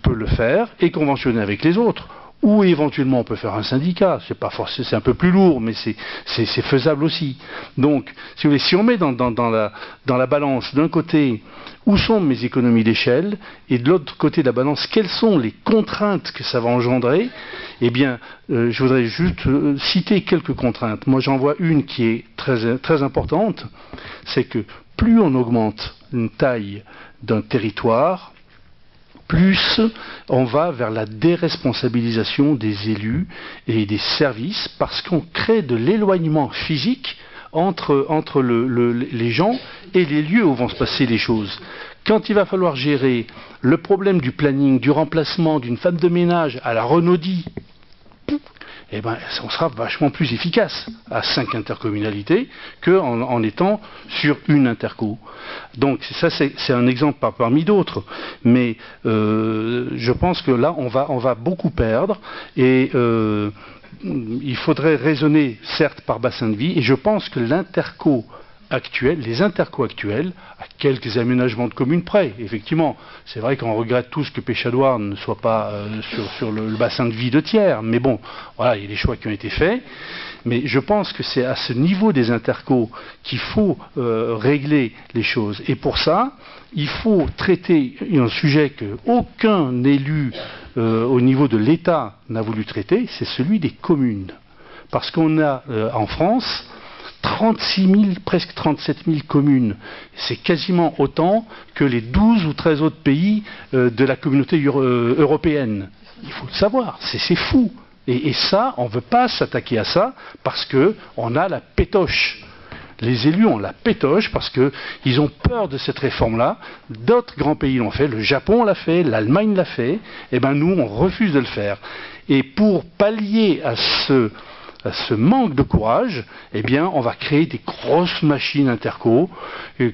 peut le faire et conventionner avec les autres. Ou éventuellement on peut faire un syndicat, c'est pas forcément, c'est un peu plus lourd, mais c'est faisable aussi. Donc, si vous voulez, si on met dans la balance d'un côté où sont mes économies d'échelle et de l'autre côté de la balance quelles sont les contraintes que ça va engendrer, eh bien, je voudrais juste citer quelques contraintes. Moi, j'en vois une qui est très très importante, c'est que plus on augmente une taille d'un territoire, plus on va vers la déresponsabilisation des élus et des services parce qu'on crée de l'éloignement physique entre les gens et les lieux où vont se passer les choses. Quand il va falloir gérer le problème du planning, du remplacement d'une femme de ménage à la Renaudie, eh ben, on sera vachement plus efficace à 5 intercommunalités qu'en étant sur une interco. Donc ça c'est un exemple parmi d'autres, mais je pense que là on va beaucoup perdre et il faudrait raisonner certes par bassin de vie et je pense que les interco actuels, à quelques aménagements de communes près, effectivement, c'est vrai qu'on regrette tous que Péchadoire ne soit pas sur le bassin de vie de Thiers, mais bon, voilà, il y a des choix qui ont été faits, mais je pense que c'est à ce niveau des intercos qu'il faut régler les choses, et pour ça, il faut traiter un sujet qu'aucun élu au niveau de l'État n'a voulu traiter, c'est celui des communes, parce qu'on a en France 36 000, presque 37 000 communes. C'est quasiment autant que les 12 ou 13 autres pays de la communauté européenne. Il faut le savoir, c'est fou. Et ça, on ne veut pas s'attaquer à ça parce qu'on a la pétoche. Les élus ont la pétoche parce qu'ils ont peur de cette réforme-là. D'autres grands pays l'ont fait, le Japon l'a fait, l'Allemagne l'a fait. Et bien nous, on refuse de le faire. Et pour pallier à ce manque de courage, eh bien, on va créer des grosses machines interco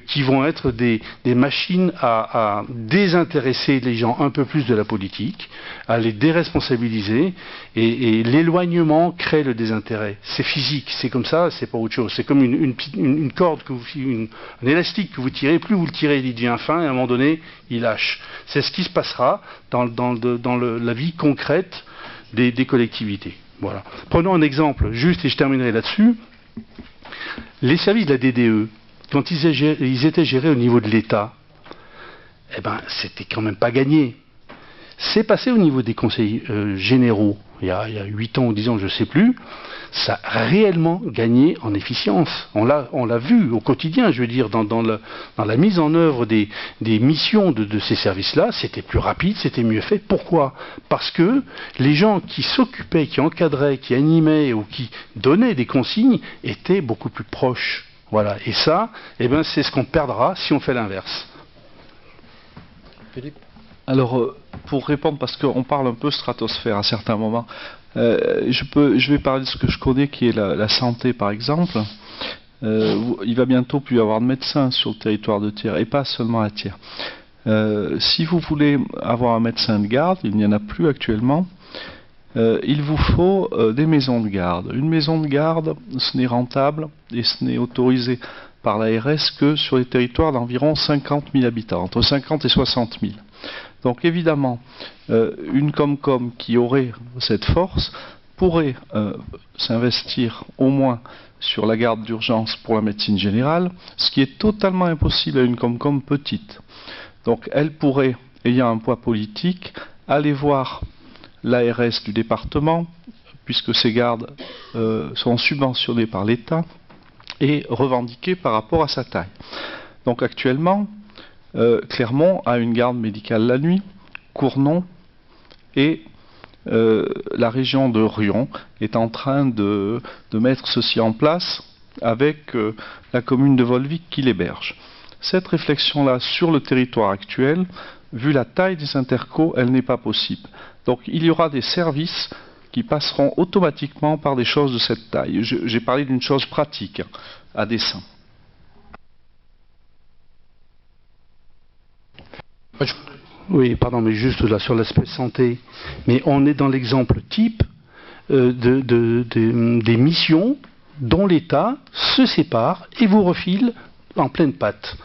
qui vont être des machines à désintéresser les gens un peu plus de la politique, à les déresponsabiliser, et l'éloignement crée le désintérêt. C'est physique, c'est comme ça, c'est pas autre chose. C'est comme une corde, un élastique que vous tirez, plus vous le tirez, il devient fin, et à un moment donné, il lâche. C'est ce qui se passera dans la vie concrète des collectivités. Voilà. Prenons un exemple, juste, et je terminerai là-dessus. Les services de la DDE, quand ils étaient gérés au niveau de l'État, eh ben, c'était quand même pas gagné. C'est passé au niveau des conseils généraux, il y a 8 ans ou 10 ans, je ne sais plus, ça a réellement gagné en efficience. On l'a vu au quotidien, je veux dire, dans la mise en œuvre des missions de ces services-là, c'était plus rapide, c'était mieux fait. Pourquoi? Parce que les gens qui s'occupaient, qui encadraient, qui animaient ou qui donnaient des consignes étaient beaucoup plus proches. Voilà. Et ça, eh ben, c'est ce qu'on perdra si on fait l'inverse. Philippe? Alors, pour répondre, parce qu'on parle un peu stratosphère à certains moments, je vais parler de ce que je connais, qui est la santé, par exemple. Il va bientôt plus y avoir de médecins sur le territoire de Thiers, et pas seulement à Thiers. Si vous voulez avoir un médecin de garde, il n'y en a plus actuellement, il vous faut des maisons de garde. Une maison de garde, ce n'est rentable et ce n'est autorisé par l'ARS que sur les territoires d'environ 50 000 habitants, entre 50 et 60 000. Donc évidemment, une Comcom qui aurait cette force pourrait s'investir au moins sur la garde d'urgence pour la médecine générale, ce qui est totalement impossible à une Comcom petite. Donc elle pourrait, ayant un poids politique, aller voir l'ARS du département, puisque ces gardes sont subventionnées par l'État, et revendiquer par rapport à sa taille. Donc actuellement, Clermont a une garde médicale la nuit, Cournon et la région de Rion est en train de mettre ceci en place avec la commune de Volvic qui l'héberge. Cette réflexion-là sur le territoire actuel, vu la taille des intercos, elle n'est pas possible. Donc il y aura des services qui passeront automatiquement par des choses de cette taille. J'ai parlé d'une chose pratique, à dessein. Oui, pardon, mais juste là sur l'aspect santé. Mais on est dans l'exemple type des missions dont l'État se sépare et vous refile en pleine patte.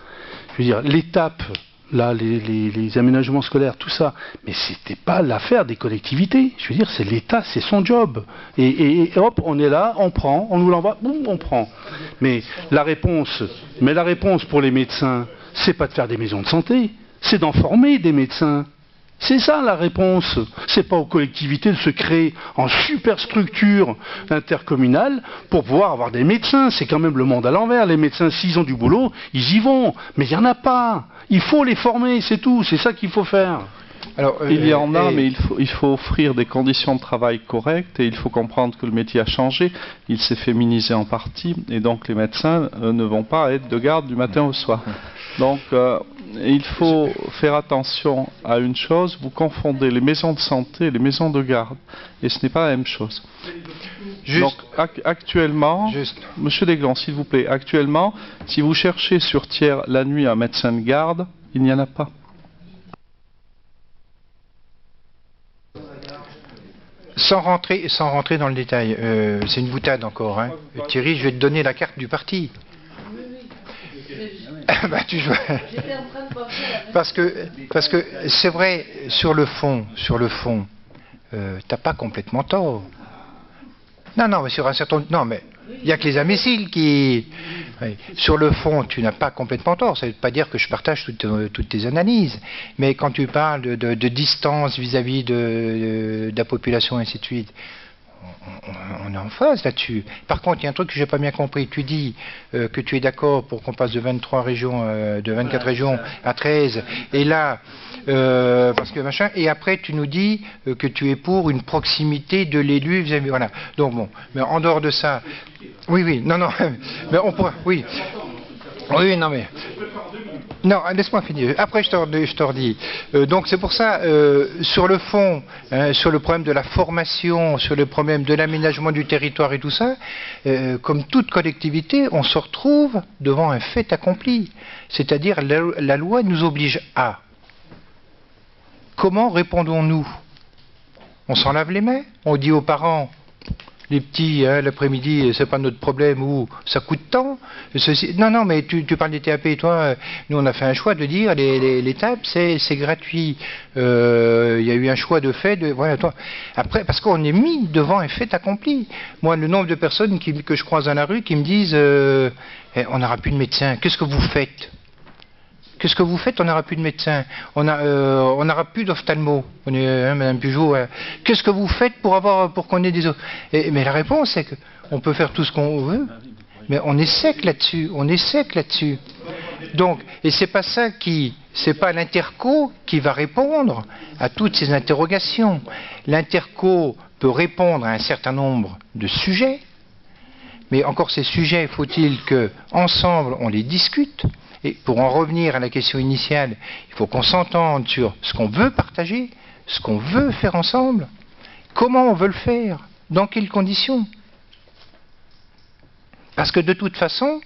Je veux dire, l'étape, là, les aménagements scolaires, tout ça, mais c'était pas l'affaire des collectivités. Je veux dire, c'est l'État, c'est son job. Et hop, on est là, on prend, on nous l'envoie, boum, on prend. Mais la réponse pour les médecins, c'est pas de faire des maisons de santé. C'est d'en former des médecins. C'est ça la réponse. C'est pas aux collectivités de se créer en superstructure intercommunale pour pouvoir avoir des médecins. C'est quand même le monde à l'envers. Les médecins, s'ils ont du boulot, ils y vont. Mais il n'y en a pas. Il faut les former, c'est tout. C'est ça qu'il faut faire. Alors, il y en a, mais il faut offrir des conditions de travail correctes et il faut comprendre que le métier a changé. Il s'est féminisé en partie et donc les médecins ne vont pas être de garde du matin au soir. Donc, il faut faire attention à une chose, vous confondez les maisons de santé et les maisons de garde, et ce n'est pas la même chose. Donc, actuellement, Monsieur Desglans, s'il vous plaît, actuellement, si vous cherchez sur Thiers la nuit un médecin de garde, il n'y en a pas. Sans rentrer dans le détail, c'est une boutade encore. Hein. Thierry, je vais te donner la carte du parti. Bah, parce que c'est vrai, sur le fond, t'as pas complètement tort. Non, mais sur un certain... Non, mais il n'y a que les imbéciles qui... Oui. Sur le fond, tu n'as pas complètement tort. Ça ne veut pas dire que je partage toutes tes analyses. Mais quand tu parles de distance vis-à-vis de la population et ainsi de suite, on est en phase là-dessus. Par contre, il y a un truc que je n'ai pas bien compris. Tu dis que tu es d'accord pour qu'on passe de 23 régions, de 24 régions à 13. Et là, parce que machin. Et après, tu nous dis que tu es pour une proximité de l'élu vis-à-vis. Voilà. Donc bon. Mais en dehors de ça, oui. Non. Mais on pourra. Oui. Oui, non mais. Non, laisse-moi finir. Après, je te redis. Donc, c'est pour ça, sur le fond, sur le problème de la formation, sur le problème de l'aménagement du territoire et tout ça, comme toute collectivité, on se retrouve devant un fait accompli. C'est-à-dire, la loi nous oblige à. Comment répondons-nous? On s'en lave les mains? On dit aux parents, les petits, hein, l'après-midi, c'est pas notre problème, ou ça coûte tant. Non, mais tu parles des TAP, toi, nous on a fait un choix de dire, les TAP, c'est gratuit. Il y a eu un choix de fait, voilà, toi. Après, parce qu'on est mis devant un fait accompli. Moi, le nombre de personnes que je croise dans la rue qui me disent, on n'aura plus de médecin, qu'est-ce que vous faites? Qu'est-ce que vous faites? On n'aura plus de médecin, on n'aura plus d'ophtalmo. Madame Pujot, qu'est-ce que vous faites pour qu'on ait des autres? Mais la réponse c'est qu'on peut faire tout ce qu'on veut, mais on est sec là-dessus. Donc, et c'est pas l'interco qui va répondre à toutes ces interrogations. L'interco peut répondre à un certain nombre de sujets, mais encore ces sujets, faut-il qu'ensemble on les discute. Et pour en revenir à la question initiale, il faut qu'on s'entende sur ce qu'on veut partager, ce qu'on veut faire ensemble, comment on veut le faire, dans quelles conditions. Parce que de toute façon,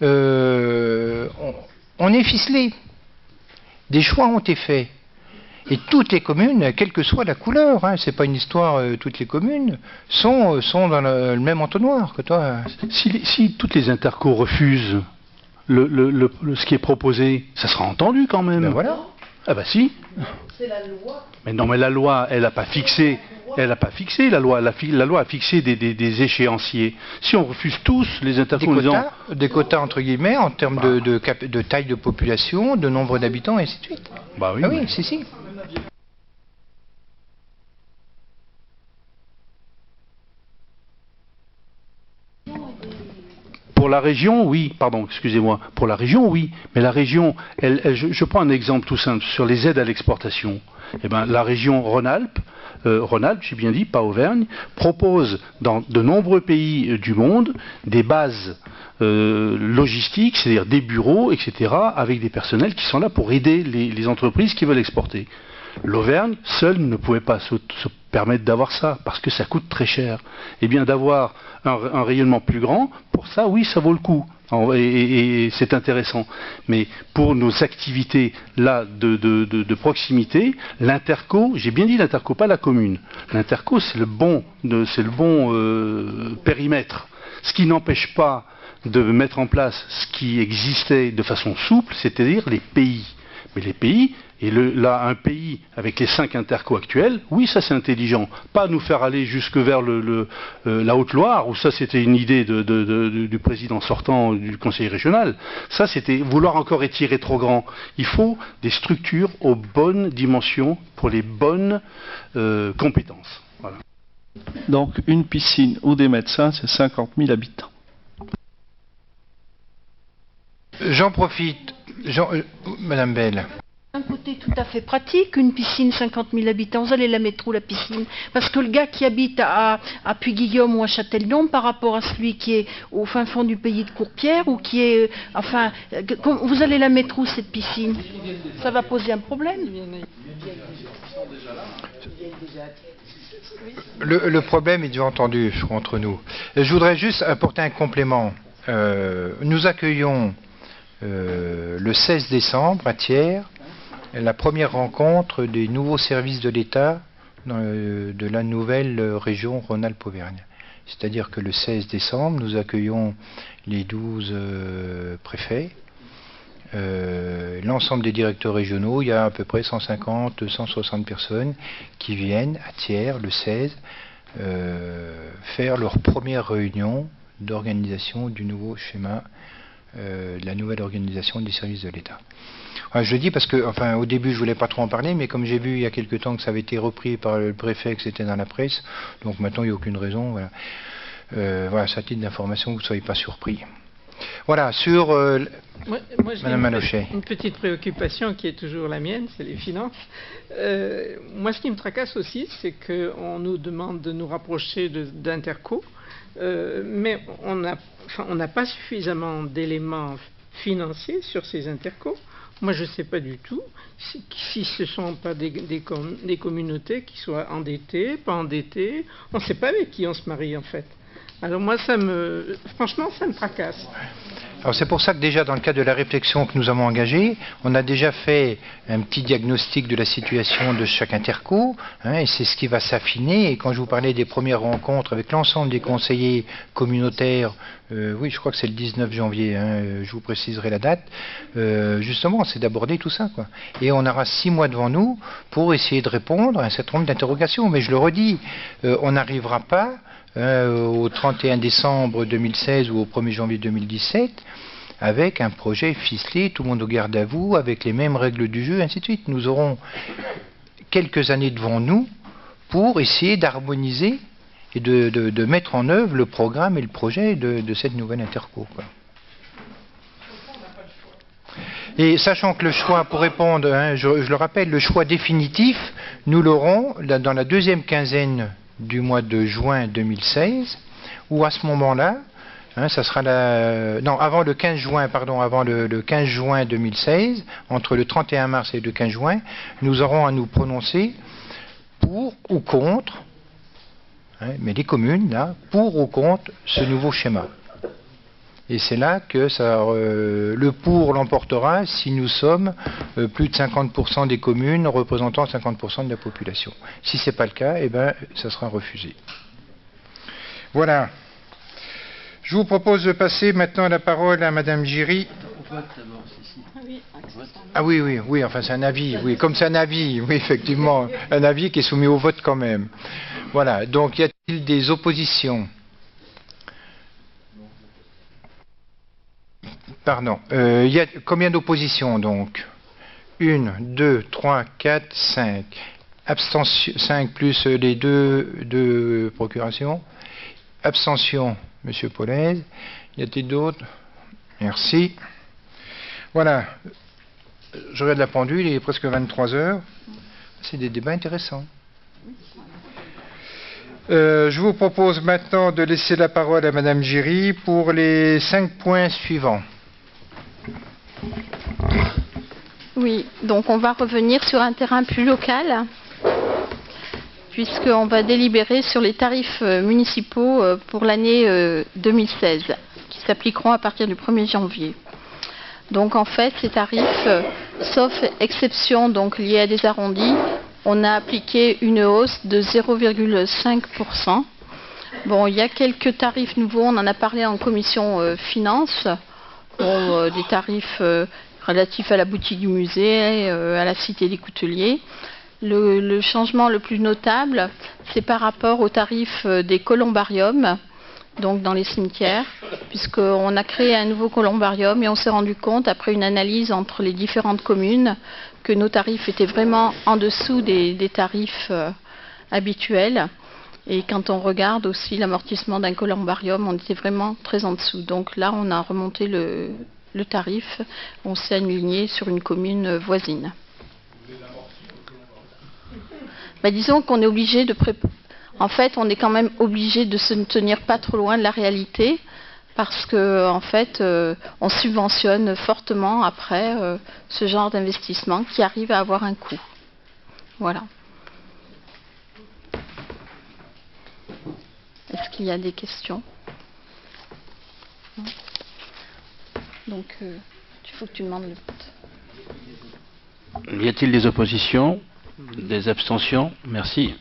on est ficelé. Des choix ont été faits. Et toutes les communes, quelle que soit la couleur, hein, c'est pas une histoire, toutes les communes sont dans le même entonnoir que toi. Si toutes les intercos refusent ce qui est proposé, ça sera entendu quand même. Ben voilà. Ah bah si. C'est la loi. Mais non, mais la loi, elle n'a pas fixé. Elle n'a pas fixé la loi. La loi a fixé des échéanciers. Si on refuse tous les intercos, des quotas entre guillemets en termes de taille de population, de nombre d'habitants et ainsi de suite. Bah oui. Ah oui, si. Pour la région, oui, pardon, excusez-moi, pour la région, oui, mais la région, je prends un exemple tout simple, sur les aides à l'exportation. Eh ben, la région Rhône-Alpes, j'ai bien dit, pas Auvergne, propose dans de nombreux pays du monde des bases logistiques, c'est-à-dire des bureaux, etc., avec des personnels qui sont là pour aider les entreprises qui veulent exporter. L'Auvergne, seule, ne pouvait pas se permettre d'avoir ça, parce que ça coûte très cher. Eh bien, d'avoir un rayonnement plus grand, pour ça, oui, ça vaut le coup. Et c'est intéressant. Mais pour nos activités là de proximité, l'interco, j'ai bien dit l'interco, pas la commune. L'interco, c'est le bon périmètre. Ce qui n'empêche pas de mettre en place ce qui existait de façon souple, c'est-à-dire les pays. Mais les pays, et là, un pays avec les 5 intercos actuels, oui, ça c'est intelligent. Pas nous faire aller jusque vers la Haute-Loire, où ça c'était une idée du président sortant du conseil régional. Ça c'était vouloir encore étirer trop grand. Il faut des structures aux bonnes dimensions pour les bonnes compétences. Voilà. Donc une piscine ou des médecins, c'est 50 000 habitants. J'en profite. Madame Bell. Un côté tout à fait pratique, une piscine 50 000 habitants, vous allez la mettre où la piscine? Parce que le gars qui habite à Puy-Guillaume ou à Châtellon, par rapport à celui qui est au fin fond du pays de Courpierre, ou qui est... Enfin, vous allez la mettre où cette piscine? Ça va poser un problème. Le problème est déjà entendu entre nous. Je voudrais juste apporter un complément. Nous accueillons le 16 décembre à Thiers la première rencontre des nouveaux services de l'État de la nouvelle région Rhône-Alpes-Auvergne. C'est-à-dire que le 16 décembre, nous accueillons les 12 préfets, l'ensemble des directeurs régionaux. Il y a à peu près 150, 160 personnes qui viennent à Thiers le 16 faire leur première réunion d'organisation du nouveau schéma, de la nouvelle organisation des services de l'État. Je le dis parce que, enfin, au début, je voulais pas trop en parler, mais comme j'ai vu il y a quelque temps que ça avait été repris par le préfet, que c'était dans la presse, donc maintenant il n'y a aucune raison. Voilà, voilà, c'est à titre d'information, que vous ne soyez pas surpris. Voilà, sur moi Madame Malochet. Une petite préoccupation qui est toujours la mienne, c'est les finances. Moi, ce qui me tracasse aussi, c'est qu'on nous demande de nous rapprocher d'Interco, mais on n'a pas suffisamment d'éléments financiers sur ces intercos. Moi, je ne sais pas du tout si ce ne sont pas des communautés qui soient endettées, pas endettées. On ne sait pas avec qui on se marie, en fait. Alors moi, franchement, ça me tracasse. Alors c'est pour ça que déjà dans le cadre de la réflexion que nous avons engagée, on a déjà fait un petit diagnostic de la situation de chaque interco, et c'est ce qui va s'affiner. Et quand je vous parlais des premières rencontres avec l'ensemble des conseillers communautaires, oui, je crois que c'est le 19 janvier, je vous préciserai la date, justement, c'est d'aborder tout ça, quoi. Et on aura 6 mois devant nous pour essayer de répondre à un certain nombre d'interrogations. Mais je le redis, on n'arrivera pas au 31 décembre 2016 ou au 1er janvier 2017 avec un projet ficelé, tout le monde au garde à vous, avec les mêmes règles du jeu, ainsi de suite. Nous aurons quelques années devant nous pour essayer d'harmoniser et de mettre en œuvre le programme et le projet de cette nouvelle interco, quoi. Et sachant que le choix, pour répondre, je le rappelle, le choix définitif, nous l'aurons dans la deuxième quinzaine du mois de juin 2016, où à ce moment-là, ça sera avant le 15 juin, pardon, avant le 15 juin 2016, entre le 31 mars et le 15 juin, nous aurons à nous prononcer pour ou contre, mais les communes, là, pour ou contre ce nouveau schéma. Et c'est là que le pour l'emportera si nous sommes plus de 50% des communes représentant 50% de la population. Si ce n'est pas le cas, eh ben, ça sera refusé. Voilà. Je vous propose de passer maintenant la parole à Madame Giry. Ah oui, enfin c'est un avis, oui, comme c'est un avis, oui, effectivement, un avis qui est soumis au vote quand même. Voilà, donc y a-t-il des oppositions? Pardon, y a combien d'oppositions donc? 1, 2, 3, 4, 5. Abstention, 5 plus les deux procurations. Abstention, Monsieur Paulez. Y a-t-il d'autres? Merci. Voilà. Je regarde la pendule, il est presque 23 heures. C'est des débats intéressants. Je vous propose maintenant de laisser la parole à Madame Giry pour les 5 points suivants. Oui, donc on va revenir sur un terrain plus local, puisqu'on va délibérer sur les tarifs municipaux pour l'année 2016, qui s'appliqueront à partir du 1er janvier. Donc en fait, ces tarifs, sauf exception donc liée à des arrondis, on a appliqué une hausse de 0,5%. Bon, il y a quelques tarifs nouveaux, on en a parlé en commission finances, des tarifs relatifs à la boutique du musée, à la cité des couteliers. Le changement le plus notable, c'est par rapport aux tarifs des columbariums, donc dans les cimetières, puisqu'on a créé un nouveau columbarium et on s'est rendu compte, après une analyse entre les différentes communes, que nos tarifs étaient vraiment en dessous des tarifs habituels. Et quand on regarde aussi l'amortissement d'un columbarium, on était vraiment très en dessous. Donc là, on a remonté le tarif, on s'est aligné sur une commune voisine. Disons qu'on est obligé de En fait, on est quand même obligé de se tenir pas trop loin de la réalité, parce que en fait, on subventionne fortement après ce genre d'investissement qui arrive à avoir un coût. Voilà. Est-ce qu'il y a des questions? Non. Donc, il faut que tu demandes le vote. Y a-t-il des oppositions? Des abstentions? Merci.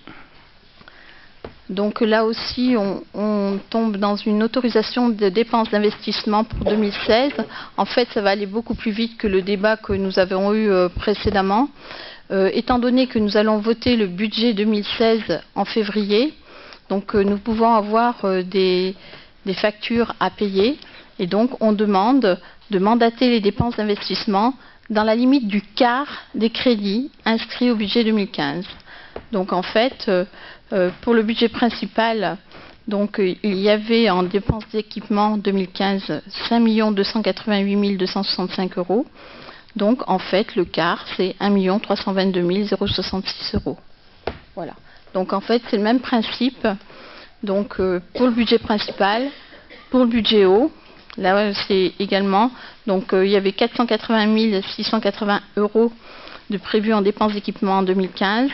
Donc là aussi, on tombe dans une autorisation de dépenses d'investissement pour 2016. En fait, ça va aller beaucoup plus vite que le débat que nous avons eu précédemment. Étant donné que nous allons voter le budget 2016 en février, donc nous pouvons avoir des factures à payer. Et donc, on demande de mandater les dépenses d'investissement dans la limite du quart des crédits inscrits au budget 2015. Donc en fait, pour le budget principal, donc, il y avait en dépenses d'équipement 2015 5 288 265 €. Donc en fait, le quart, c'est 1 322 066 €. Voilà. Donc en fait, c'est le même principe. Donc pour le budget principal, pour le budget haut, là c'est également, donc il y avait 480 680 € de prévus en dépenses d'équipement en 2015.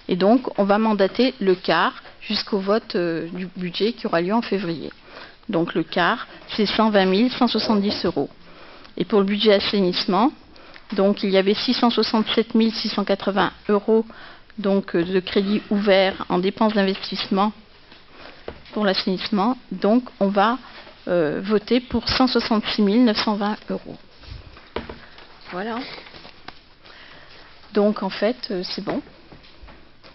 Et donc, on va mandater le quart jusqu'au vote du budget qui aura lieu en février. Donc, le quart, c'est 120 170 €. Et pour le budget assainissement, donc, il y avait 667 680 € donc, de crédits ouverts en dépenses d'investissement pour l'assainissement. Donc, on va voter pour 166 920 €. Voilà. Donc, en fait, c'est bon.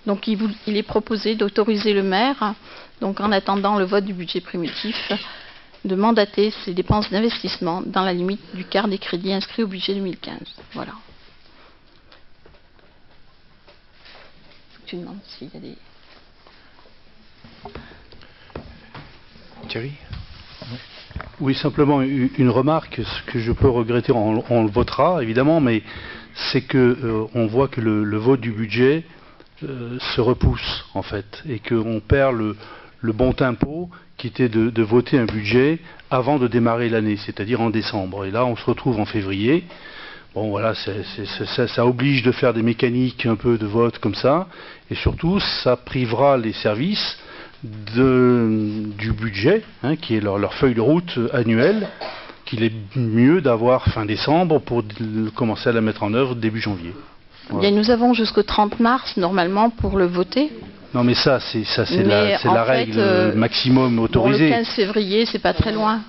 Donc il est proposé d'autoriser le maire, donc en attendant le vote du budget primitif, de mandater ses dépenses d'investissement dans la limite du quart des crédits inscrits au budget 2015. Voilà. Tu demandes s'il y a des... Thierry? Oui, simplement une remarque, ce que je peux regretter, on le votera évidemment, mais c'est que on voit que le vote du budget se repousse en fait, et qu'on perd le bon tempo qui était de voter un budget avant de démarrer l'année, c'est-à-dire en décembre. Et là, on se retrouve en février. Bon, voilà, ça oblige de faire des mécaniques un peu de vote comme ça, et surtout, ça privera les services du budget, hein, qui est leur feuille de route annuelle, qu'il est mieux d'avoir fin décembre pour commencer à la mettre en œuvre début janvier. Voilà. Bien, nous avons jusqu'au 30 mars normalement pour le voter. Non mais ça c'est la règle maximum autorisée. Bon, le 15 février, c'est pas très loin.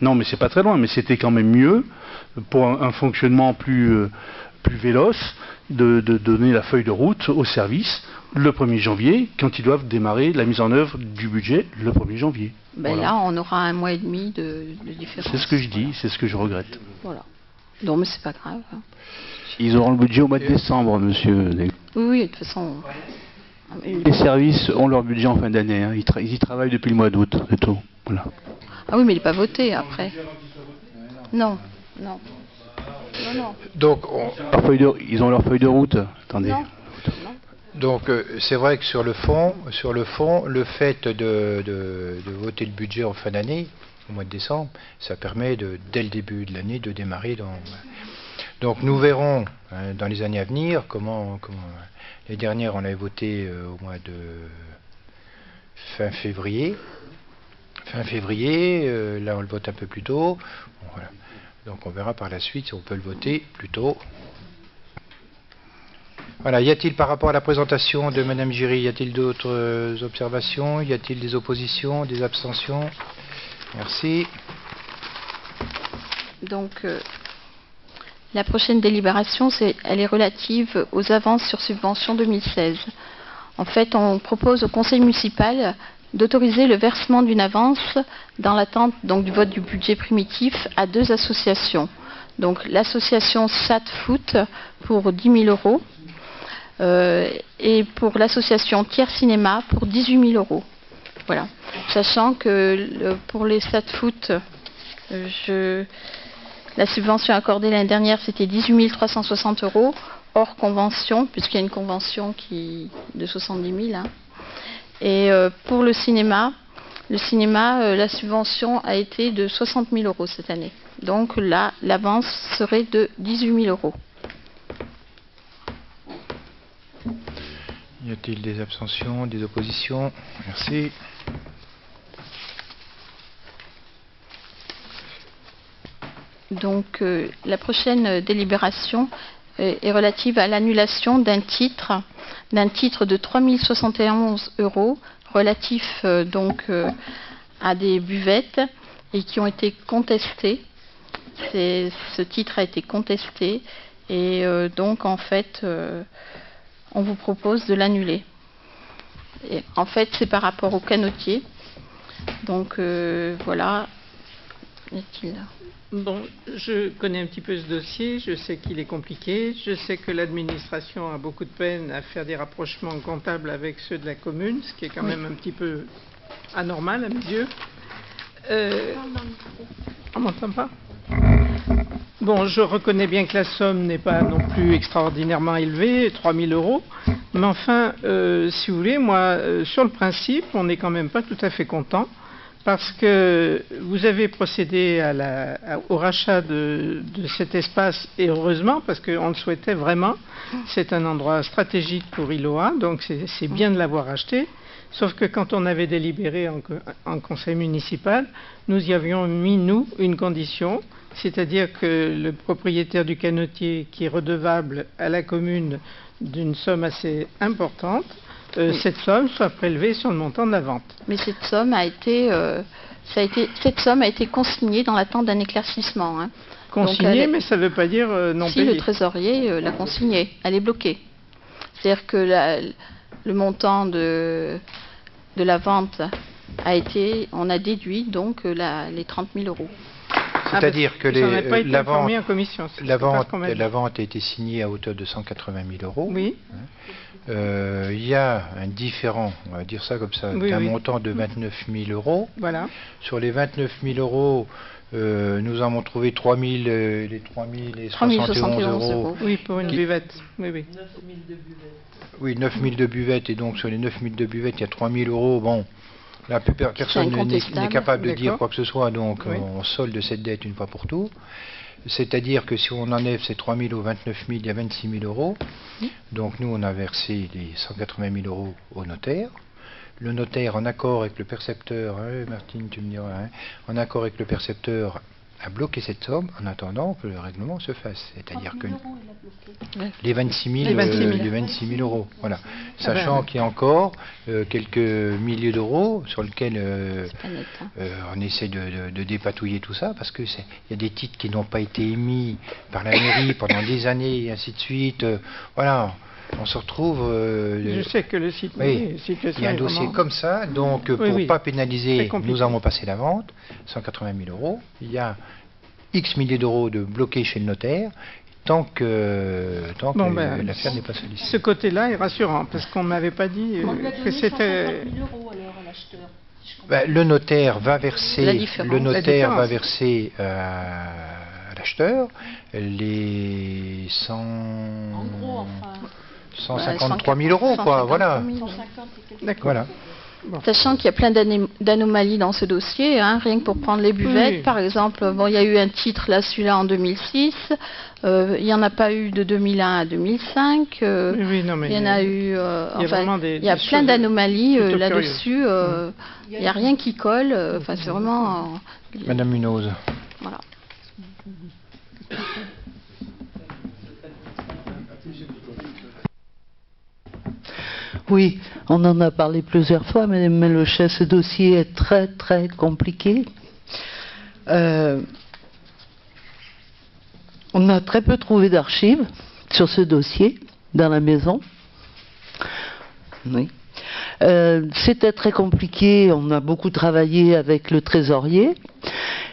Non mais c'est pas très loin, mais c'était quand même mieux pour un fonctionnement plus véloce de donner la feuille de route au service le 1er janvier, quand ils doivent démarrer la mise en œuvre du budget le 1er janvier. Ben voilà. Là, on aura 1 mois et demi de différence. C'est ce que je dis, c'est ce que je regrette. Voilà. Non, mais c'est pas grave. Ils auront le budget au mois de décembre, monsieur. Oui, de toute façon. Les services ont leur budget en fin d'année. Hein. Ils y travaillent depuis le mois d'août, c'est tout. Voilà. Ah oui, mais il n'est pas voté après. Non. Donc, Ils ont leur feuille de route. Attendez. Non. donc c'est vrai que sur le fond, le fait de voter le budget en fin d'année, au mois de décembre, ça permet dès le début de l'année de démarrer dans... Donc nous verrons dans les années à venir comment les dernières on avait voté au mois de fin février. Là on le vote un peu plus tôt. Bon, voilà. Donc on verra par la suite si on peut le voter plus tôt. Voilà, y a-t-il par rapport à la présentation de Madame Giry, y a-t-il d'autres observations? Y a-t-il des oppositions, des abstentions? Merci. Donc, la prochaine délibération, elle est relative aux avances sur subvention 2016. En fait, on propose au conseil municipal d'autoriser le versement d'une avance dans l'attente du vote du budget primitif à 2 associations. Donc, l'association SAT Foot pour 10 000 euros et pour l'association Tiers Cinéma pour 18 000 euros. Voilà. Sachant que pour les SAT Foot, la subvention accordée l'année dernière, c'était 18 360 euros, hors convention, puisqu'il y a une convention de 70 000. Hein. Et pour le cinéma, la subvention a été de 60 000 euros cette année. Donc là, l'avance serait de 18 000 euros. Y a-t-il des abstentions, des oppositions? Merci. Donc la prochaine délibération est relative à l'annulation d'un titre de 3 071 euros relatif à des buvettes et qui ont été contestés. Ce titre a été contesté et donc en fait on vous propose de l'annuler. En fait c'est par rapport au canotier. Donc voilà. Bon, je connais un petit peu ce dossier, je sais qu'il est compliqué, je sais que l'administration a beaucoup de peine à faire des rapprochements comptables avec ceux de la commune, ce qui est quand même un petit peu anormal à mes yeux. On m'entend pas? Bon, je reconnais bien que la somme n'est pas non plus extraordinairement élevée, 3 000 euros, mais enfin, si vous voulez, moi, sur le principe, on n'est quand même pas tout à fait content. Parce que vous avez procédé au rachat de cet espace, et heureusement, parce qu'on le souhaitait vraiment. C'est un endroit stratégique pour Iloa, donc c'est bien de l'avoir acheté. Sauf que quand on avait délibéré en conseil municipal, nous y avions mis, nous, une condition, c'est-à-dire que le propriétaire du canotier, qui est redevable à la commune d'une somme assez importante, cette somme soit prélevée sur le montant de la vente. Mais cette somme a été consignée dans l'attente d'un éclaircissement. Hein. Consignée, mais ça ne veut pas dire non payée. Si le trésorier l'a consignée, elle est bloquée. C'est-à-dire que le montant de la vente on a déduit donc les 30 000 euros. C'est-à-dire que la vente a été signée à hauteur de 180 000 euros. Oui. Il y a un différent, on va dire ça comme ça, d'un montant de 29 000 euros. Voilà. Sur les 29 000 euros, nous avons trouvé 3 371 euros. Oui, pour une buvette. Oui, oui. 9 000 de buvettes. Oui, 9 000 de buvettes, et donc sur les 9 000 de buvettes, il y a 3 000 euros. Bon, là, personne n'est capable de dire quoi que ce soit, donc on solde cette dette une fois pour tout. C'est-à-dire que si on enlève ces 3 000 aux 29 000, il y a 26 000 euros. Donc nous, on a versé les 180 000 euros au notaire. Le notaire, en accord avec le percepteur, Martine, tu me diras, en accord avec le percepteur, a bloqué cette somme en attendant que le règlement se fasse. C'est-à-dire que les 26 000 euros. Voilà. Sachant qu'il y a encore quelques milliers d'euros sur lesquels on essaie de dépatouiller tout ça, parce qu'il y a des titres qui n'ont pas été émis par la mairie pendant des années, et ainsi de suite. Voilà. On se retrouve... je sais que le site... Oui, il y a un dossier comme ça, donc pour ne pas pénaliser, nous avons passé la vente, 180 000 euros. Il y a X milliers d'euros de bloqués chez le notaire, tant que l'affaire n'est pas sollicitée. Ce côté-là est rassurant, parce qu'on ne m'avait pas dit que c'était... Le notaire va verser, va verser à l'acheteur les 153 000 euros, quoi, voilà. D'accord. Voilà. Bon. Sachant qu'il y a plein d'anomalies dans ce dossier, hein, rien que pour prendre les buvettes, par exemple, bon, il y a eu un titre, là, celui-là, en 2006, il n'y en a pas eu de 2001 à 2005, il y en a eu, il y a plein d'anomalies là-dessus, il n'y a rien qui colle, c'est vraiment... Madame Munoz. Voilà. Oui, on en a parlé plusieurs fois, mais ce dossier est très très compliqué. On a très peu trouvé d'archives sur ce dossier dans la maison. Oui. C'était très compliqué, on a beaucoup travaillé avec le trésorier.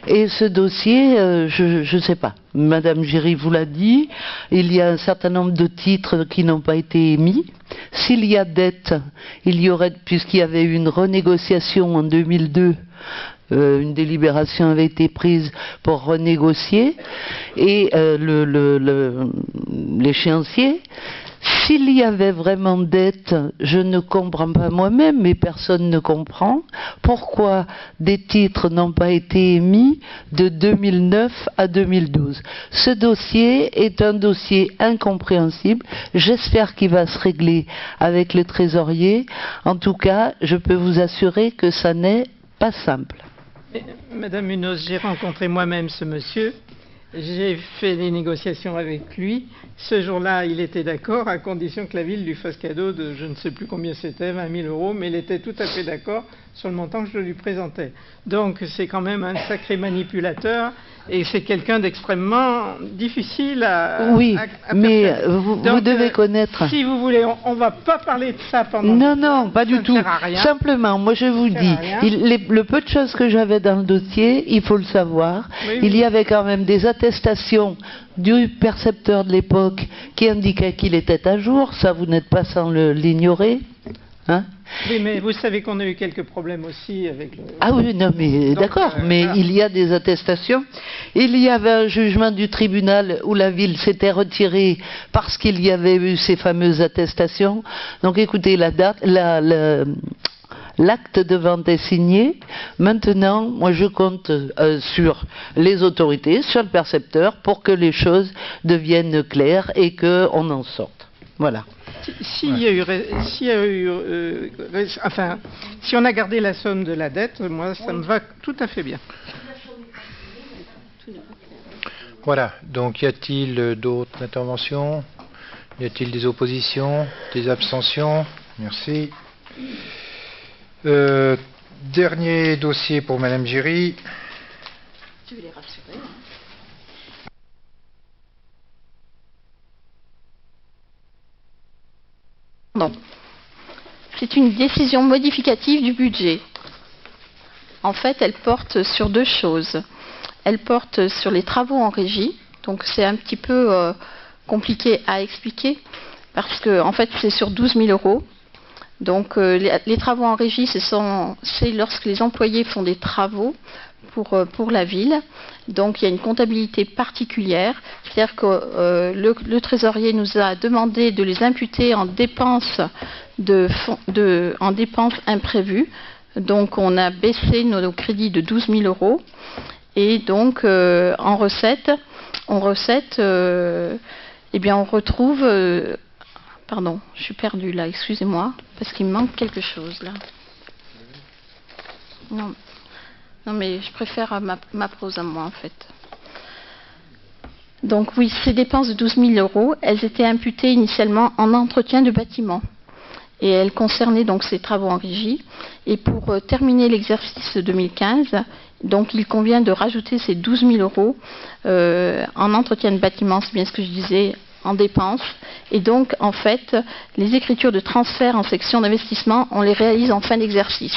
Et ce dossier, je ne sais pas, Madame Giry vous l'a dit, il y a un certain nombre de titres qui n'ont pas été émis. S'il y a dette, il y aurait, puisqu'il y avait eu une renégociation en 2002, une délibération avait été prise pour renégocier, et l'échéancier, s'il y avait vraiment dette, je ne comprends pas moi-même, mais personne ne comprend pourquoi des titres n'ont pas été émis de 2009 à 2012. Ce dossier est un dossier incompréhensible. J'espère qu'il va se régler avec le trésorier. En tout cas, je peux vous assurer que ça n'est pas simple. Madame Munoz, j'ai rencontré moi-même ce monsieur. J'ai fait des négociations avec lui. Ce jour-là, il était d'accord, à condition que la ville lui fasse cadeau de, je ne sais plus combien c'était, 20 000 euros, mais il était tout à fait d'accord sur le montant que je lui présentais. Donc, c'est quand même un sacré manipulateur, et c'est quelqu'un d'extrêmement difficile à... Oui, mais vous devez connaître... Si vous voulez, on ne va pas parler de ça pendant... Non, pas du tout. Simplement, moi je vous dis, le peu de choses que j'avais dans le dossier, il faut le savoir, il y avait quand même des attestations du percepteur de l'époque qui indiquait qu'il était à jour, ça vous n'êtes pas sans l'ignorer, hein? Oui, mais vous savez qu'on a eu quelques problèmes aussi avec le... Ah oui, non, mais d'accord, mais voilà. Il y a des attestations. Il y avait un jugement du tribunal où la ville s'était retirée parce qu'il y avait eu ces fameuses attestations. Donc écoutez, l'acte de vente est signé. Maintenant, moi je compte sur les autorités, sur le percepteur, pour que les choses deviennent claires et qu'on en sorte. Voilà. Si on a gardé la somme de la dette, moi ça me va tout à fait bien. Voilà, donc y a-t-il d'autres interventions? Y a-t-il des oppositions, des abstentions? Merci. Dernier dossier pour Madame Giry. Tu veux les rassurer, hein? Non. C'est une décision modificative du budget. En fait, elle porte sur deux choses. Elle porte sur les travaux en régie, donc c'est un petit peu compliqué à expliquer, parce que en fait c'est sur 12 000 euros. Donc les travaux en régie, c'est lorsque les employés font des travaux pour la ville. Donc il y a une comptabilité particulière, c'est-à-dire que le trésorier nous a demandé de les imputer en dépenses imprévues. Donc on a baissé nos crédits de 12 000 euros. Et donc en recette, on retrouve... pardon, je suis perdue là, excusez-moi, parce qu'il me manque quelque chose là. Non. Non, mais je préfère ma prose à moi, en fait. Donc oui, ces dépenses de 12 000 €, elles étaient imputées initialement en entretien de bâtiment. Et elles concernaient donc ces travaux en régie. Et pour terminer l'exercice 2015, donc il convient de rajouter ces 12 000 € en entretien de bâtiment, c'est bien ce que je disais, en dépenses. Et donc, en fait, les écritures de transfert en section d'investissement, on les réalise en fin d'exercice.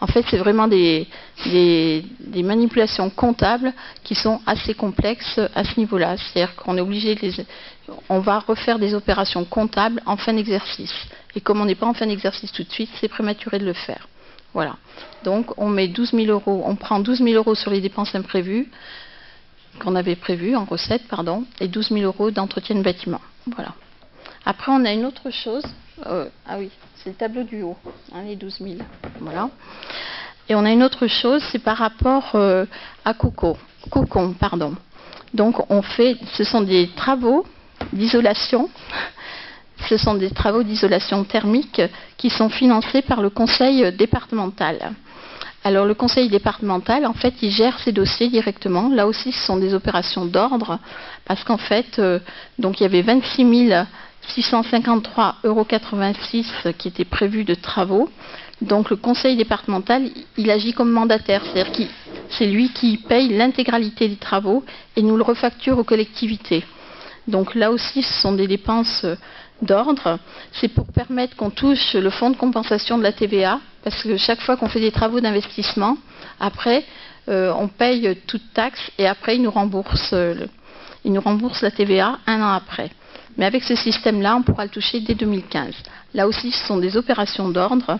En fait, c'est vraiment des manipulations comptables qui sont assez complexes à ce niveau-là. C'est-à-dire qu'on est obligé on va refaire des opérations comptables en fin d'exercice. Et comme on n'est pas en fin d'exercice tout de suite, c'est prématuré de le faire. Voilà. Donc, on met 12 000 €, on prend 12 000 € sur les dépenses imprévues, qu'on avait prévues en recettes, pardon, et 12 000 € d'entretien de bâtiment. Voilà. Après, on a une autre chose. Ah oui, c'est le tableau du haut, hein, les 12 000. Voilà. Et on a une autre chose, c'est par rapport à Cocon, pardon. Donc, ce sont des travaux d'isolation. Ce sont des travaux d'isolation thermique qui sont financés par le conseil départemental. Alors le conseil départemental, en fait, il gère ces dossiers directement. Là aussi, ce sont des opérations d'ordre, parce qu'en fait, donc il y avait 26 653,86 € qui étaient prévus de travaux. Donc le conseil départemental, il agit comme mandataire, c'est-à-dire que c'est lui qui paye l'intégralité des travaux et nous le refacture aux collectivités. Donc là aussi, ce sont des dépenses d'ordre. C'est pour permettre qu'on touche le fonds de compensation de la TVA, parce que chaque fois qu'on fait des travaux d'investissement, après, on paye toute taxe et après, ils nous remboursent la TVA un an après. Mais avec ce système-là, on pourra le toucher dès 2015. Là aussi, ce sont des opérations d'ordre.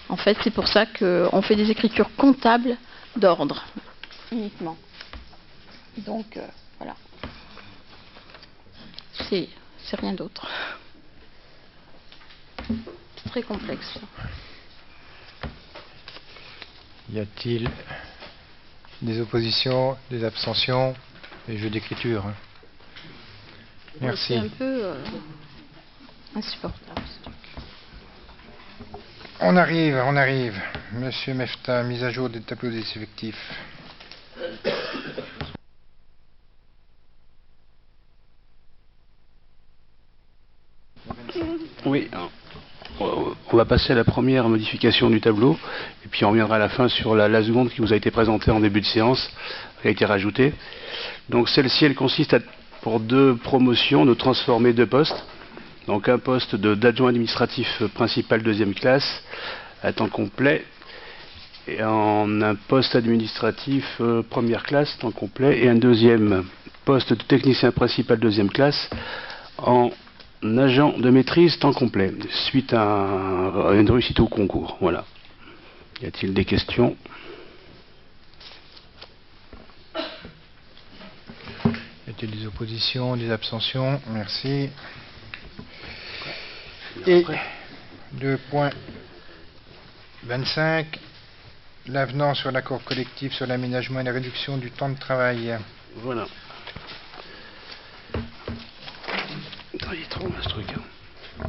En fait, c'est pour ça qu'on fait des écritures comptables d'ordre, uniquement. Donc, voilà. C'est rien d'autre. C'est très complexe. Y a-t-il des oppositions, des abstentions, des jeux d'écriture? Merci. C'est un peu insupportable, ce truc. On arrive. Monsieur Mefta, mise à jour des tableaux des effectifs. Oui, on va passer à la première modification du tableau, et puis on reviendra à la fin sur la seconde qui vous a été présentée en début de séance, qui a été rajoutée. Donc celle-ci, elle consiste pour 2 promotions, de transformer 2 postes. Donc un poste d'adjoint administratif principal 2e classe à temps complet, et en un poste administratif 1re classe temps complet, et un 2e poste de technicien principal 2e classe en agent de maîtrise temps complet, suite à une réussite au concours. Voilà. Y a-t-il des questions? Y a-t-il des oppositions, des abstentions? Merci. Et 2.25, l'avenant sur l'accord collectif sur l'aménagement et la réduction du temps de travail. Voilà. Attends, il est trop ce truc.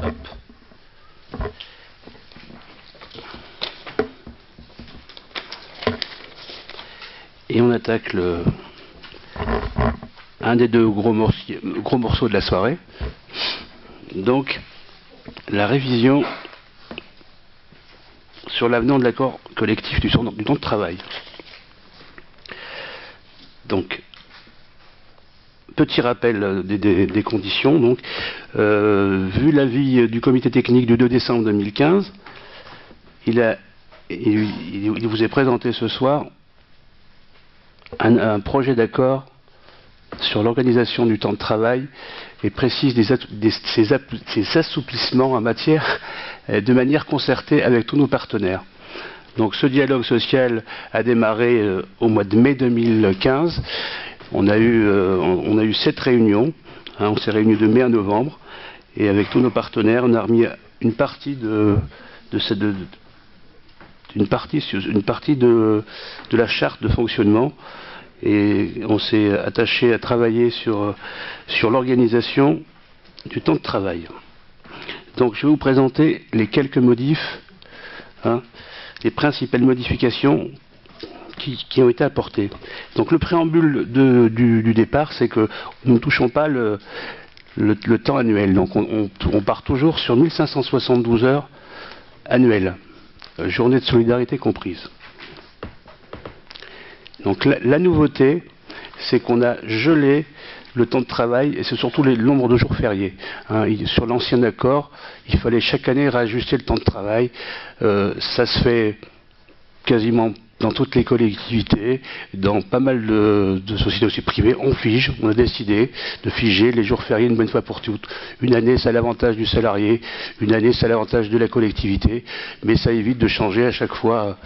Hop. Et on attaque un des 2 gros morceaux de la soirée. Donc, la révision sur l'avenant de l'accord collectif du temps de travail. Donc, petit rappel des conditions. Donc, vu l'avis du comité technique du 2 décembre 2015, il vous est présenté ce soir un projet d'accord sur l'organisation du temps de travail et précise ces assouplissements en matière de manière concertée avec tous nos partenaires. Donc ce dialogue social a démarré au mois de mai 2015. On a eu 7 réunions, on s'est réunis de mai à novembre, et avec tous nos partenaires, on a remis une partie de la charte de fonctionnement, et on s'est attaché à travailler sur l'organisation du temps de travail. Donc je vais vous présenter les quelques modifs, les principales modifications qui ont été apportés. Donc le préambule du départ, c'est que nous ne touchons pas le temps annuel. Donc on part toujours sur 1572 heures annuelles, journée de solidarité comprise. Donc la nouveauté, c'est qu'on a gelé le temps de travail, et c'est surtout le nombre de jours fériés. Sur l'ancien accord, il fallait chaque année réajuster le temps de travail. Ça se fait quasiment dans toutes les collectivités, dans pas mal de sociétés aussi privées. On a décidé de figer les jours fériés une bonne fois pour toutes. Une année, c'est à l'avantage du salarié, une année, c'est à l'avantage de la collectivité, mais ça évite de changer à chaque fois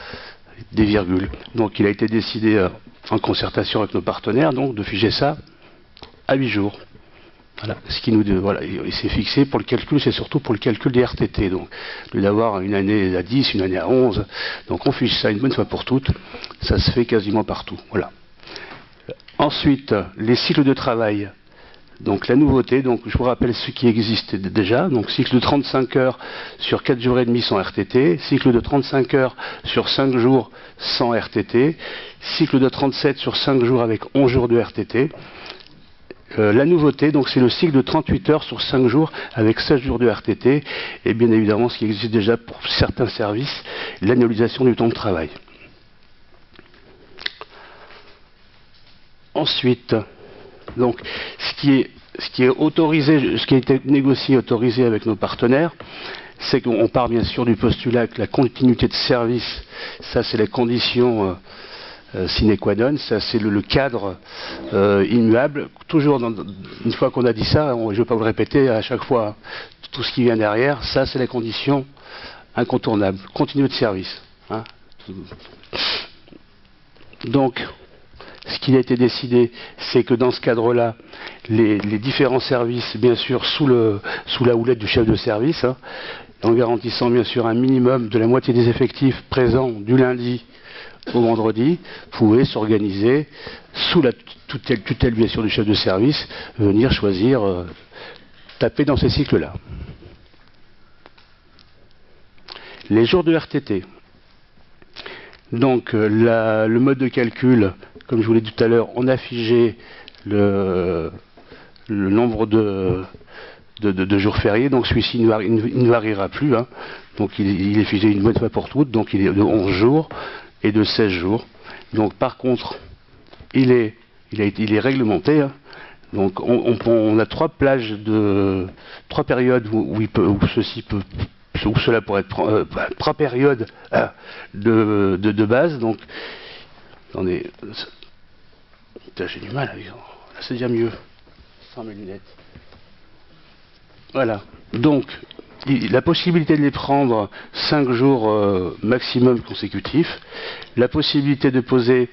des virgules. Donc il a été décidé en concertation avec nos partenaires donc de figer ça à 8 jours. Voilà, il s'est fixé pour le calcul, c'est surtout pour le calcul des RTT. Donc, au lieu d'avoir une année à 10, une année à 11, donc on fiche ça une bonne fois pour toutes, ça se fait quasiment partout. Voilà. Ensuite, les cycles de travail. Donc la nouveauté, donc je vous rappelle ce qui existe déjà, donc cycle de 35 heures sur 4 jours et demi sans RTT, cycle de 35 heures sur 5 jours sans RTT, cycle de 37 sur 5 jours avec 11 jours de RTT. La nouveauté, donc c'est le cycle de 38 heures sur 5 jours avec 16 jours de RTT, et bien évidemment ce qui existe déjà pour certains services, l'annualisation du temps de travail. Ensuite, donc, ce qui est autorisé, ce qui a été négocié et autorisé avec nos partenaires, c'est qu'on part bien sûr du postulat que la continuité de service, ça c'est la condition sine qua non, ça c'est le cadre immuable. Toujours, une fois qu'on a dit ça, je ne vais pas vous le répéter à chaque fois, tout ce qui vient derrière, ça c'est la condition incontournable, continuité de service. Hein. Donc, ce qui a été décidé, c'est que dans ce cadre-là, les différents services, bien sûr, sous la houlette du chef de service, hein, en garantissant bien sûr un minimum de la moitié des effectifs présents du lundi au vendredi, pouvaient s'organiser sous la tutelle bien sûr du chef de service, venir choisir, taper dans ces cycles-là. Les jours de RTT. Donc le mode de calcul, comme je vous l'ai dit tout à l'heure, on a figé le nombre de jours fériés, donc celui-ci ne variera plus. Hein. Donc il est figé une bonne fois pour toutes, donc il est de 11 jours et de 16 jours. Donc par contre, il est réglementé. Hein. Donc on a trois périodes où cela pourrait être trois périodes de base. Donc, attendez, j'ai du mal avec ça. Là, c'est déjà mieux. Sans mes lunettes. Voilà. Donc, la possibilité de les prendre 5 jours maximum consécutifs. La possibilité de poser,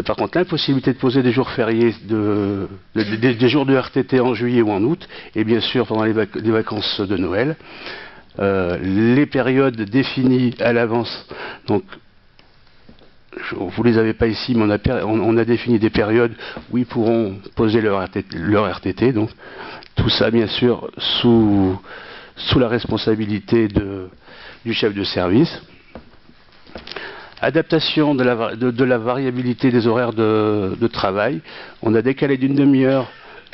par contre, l'impossibilité de poser des jours fériés, des jours de RTT en juillet ou en août, et bien sûr pendant les vacances de Noël. Les périodes définies à l'avance, donc vous les avez pas ici, mais on a défini des périodes où ils pourront poser leur RTT, donc tout ça bien sûr sous la responsabilité du chef de service. Adaptation de la variabilité des horaires de travail. On a décalé d'une demi-heure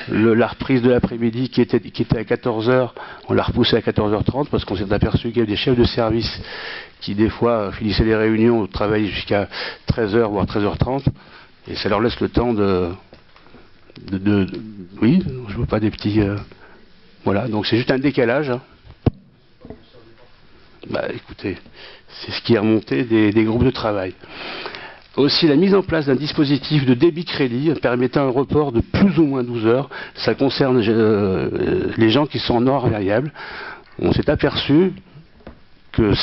la reprise de l'après-midi qui était à 14h, on l'a repoussé à 14h30 parce qu'on s'est aperçu qu'il y avait des chefs de service qui des fois finissaient les réunions ou travaillaient jusqu'à 13h voire 13h30 et ça leur laisse le temps oui, je veux pas des petits voilà, donc c'est juste un décalage. Hein. Bah écoutez, c'est ce qui est remonté des groupes de travail. Aussi la mise en place d'un dispositif de débit crédit permettant un report de plus ou moins 12 heures. Ça concerne les gens qui sont en horaire variable. On s'est aperçu que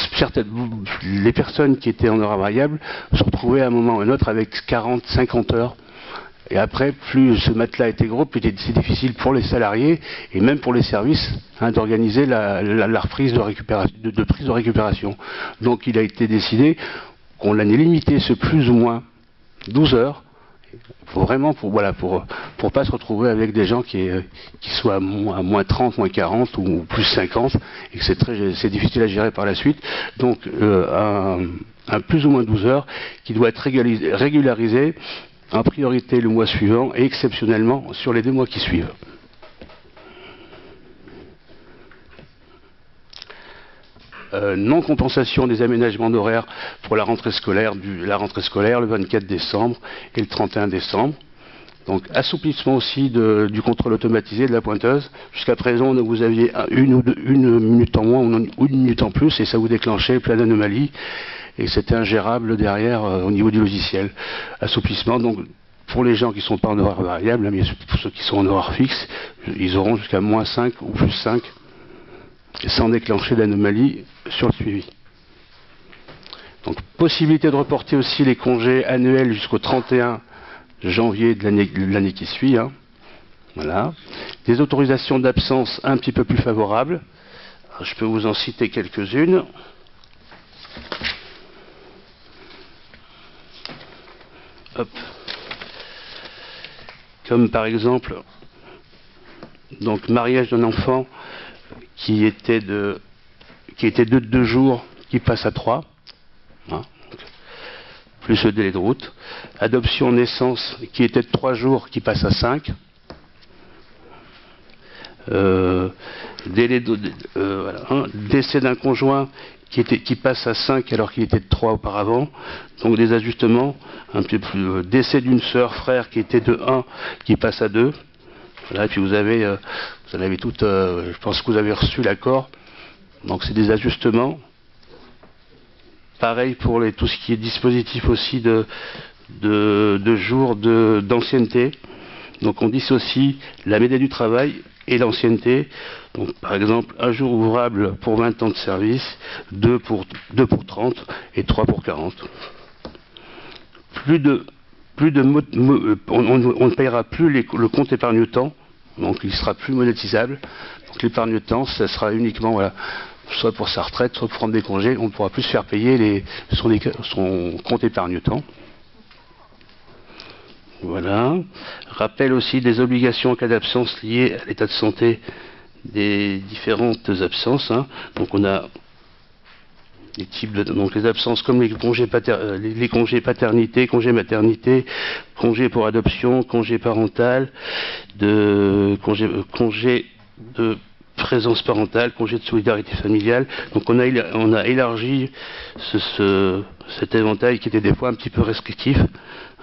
les personnes qui étaient en horaire variable se retrouvaient à un moment ou à un autre avec 40, 50 heures. Et après, plus ce matelas était gros, plus c'est difficile pour les salariés et même pour les services d'organiser la reprise de prise de récupération. Donc il a été décidé qu'on allait limiter ce plus ou moins 12 heures Faut vraiment pour pas se retrouver avec des gens qui soient à moins 30, moins 40 ou plus 50 et que c'est difficile à gérer par la suite. Donc un plus ou moins 12 heures qui doit être régularisé en priorité le mois suivant et exceptionnellement sur les 2 mois qui suivent. Non-compensation des aménagements d'horaire pour la rentrée scolaire le 24 décembre et le 31 décembre. Donc assouplissement aussi du contrôle automatisé de la pointeuse. Jusqu'à présent, vous aviez une minute en moins ou une minute en plus et ça vous déclenchait plein d'anomalies et c'était ingérable derrière au niveau du logiciel. Assouplissement, donc pour les gens qui ne sont pas en horaire variable, mais pour ceux qui sont en horaire fixe, ils auront jusqu'à moins 5 ou plus 5 sans déclencher d'anomalies sur le suivi. Donc possibilité de reporter aussi les congés annuels jusqu'au 31 janvier de l'année qui suit. Hein. Voilà. Des autorisations d'absence un petit peu plus favorables. Alors, je peux vous en citer quelques-unes. Hop. Comme par exemple, donc mariage d'un enfant qui était de 2 jours, qui passe à 3, hein, plus le délai de route. Adoption naissance qui était de 3 jours, qui passe à 5. Décès d'un conjoint qui passe à 5 alors qu'il était de 3 auparavant. Donc des ajustements un peu plus. Décès d'une sœur, frère qui était de 1, qui passe à 2. Voilà, et puis vous en avez tout, je pense que vous avez reçu l'accord. Donc c'est des ajustements. Pareil pour tout ce qui est dispositif aussi de jours d'ancienneté. Donc on dissocie la médaille du travail et l'ancienneté. Donc par exemple, 1 jour ouvrable pour 20 ans de service, 2 pour 30 et 3 pour 40. On ne payera plus le compte épargne-temps. Donc il sera plus monétisable. Donc l'épargne-temps, ça sera uniquement soit pour sa retraite, soit pour prendre des congés. On ne pourra plus se faire payer son compte épargne-temps. Voilà. Rappel aussi des obligations en cas d'absence liées à l'état de santé des différentes absences. Hein. Donc on a les types donc les absences comme les congés paternité, congés maternité, congés pour adoption, congé parental, congé de présence parentale, congé de solidarité familiale. Donc on a élargi cet éventail qui était des fois un petit peu restrictif,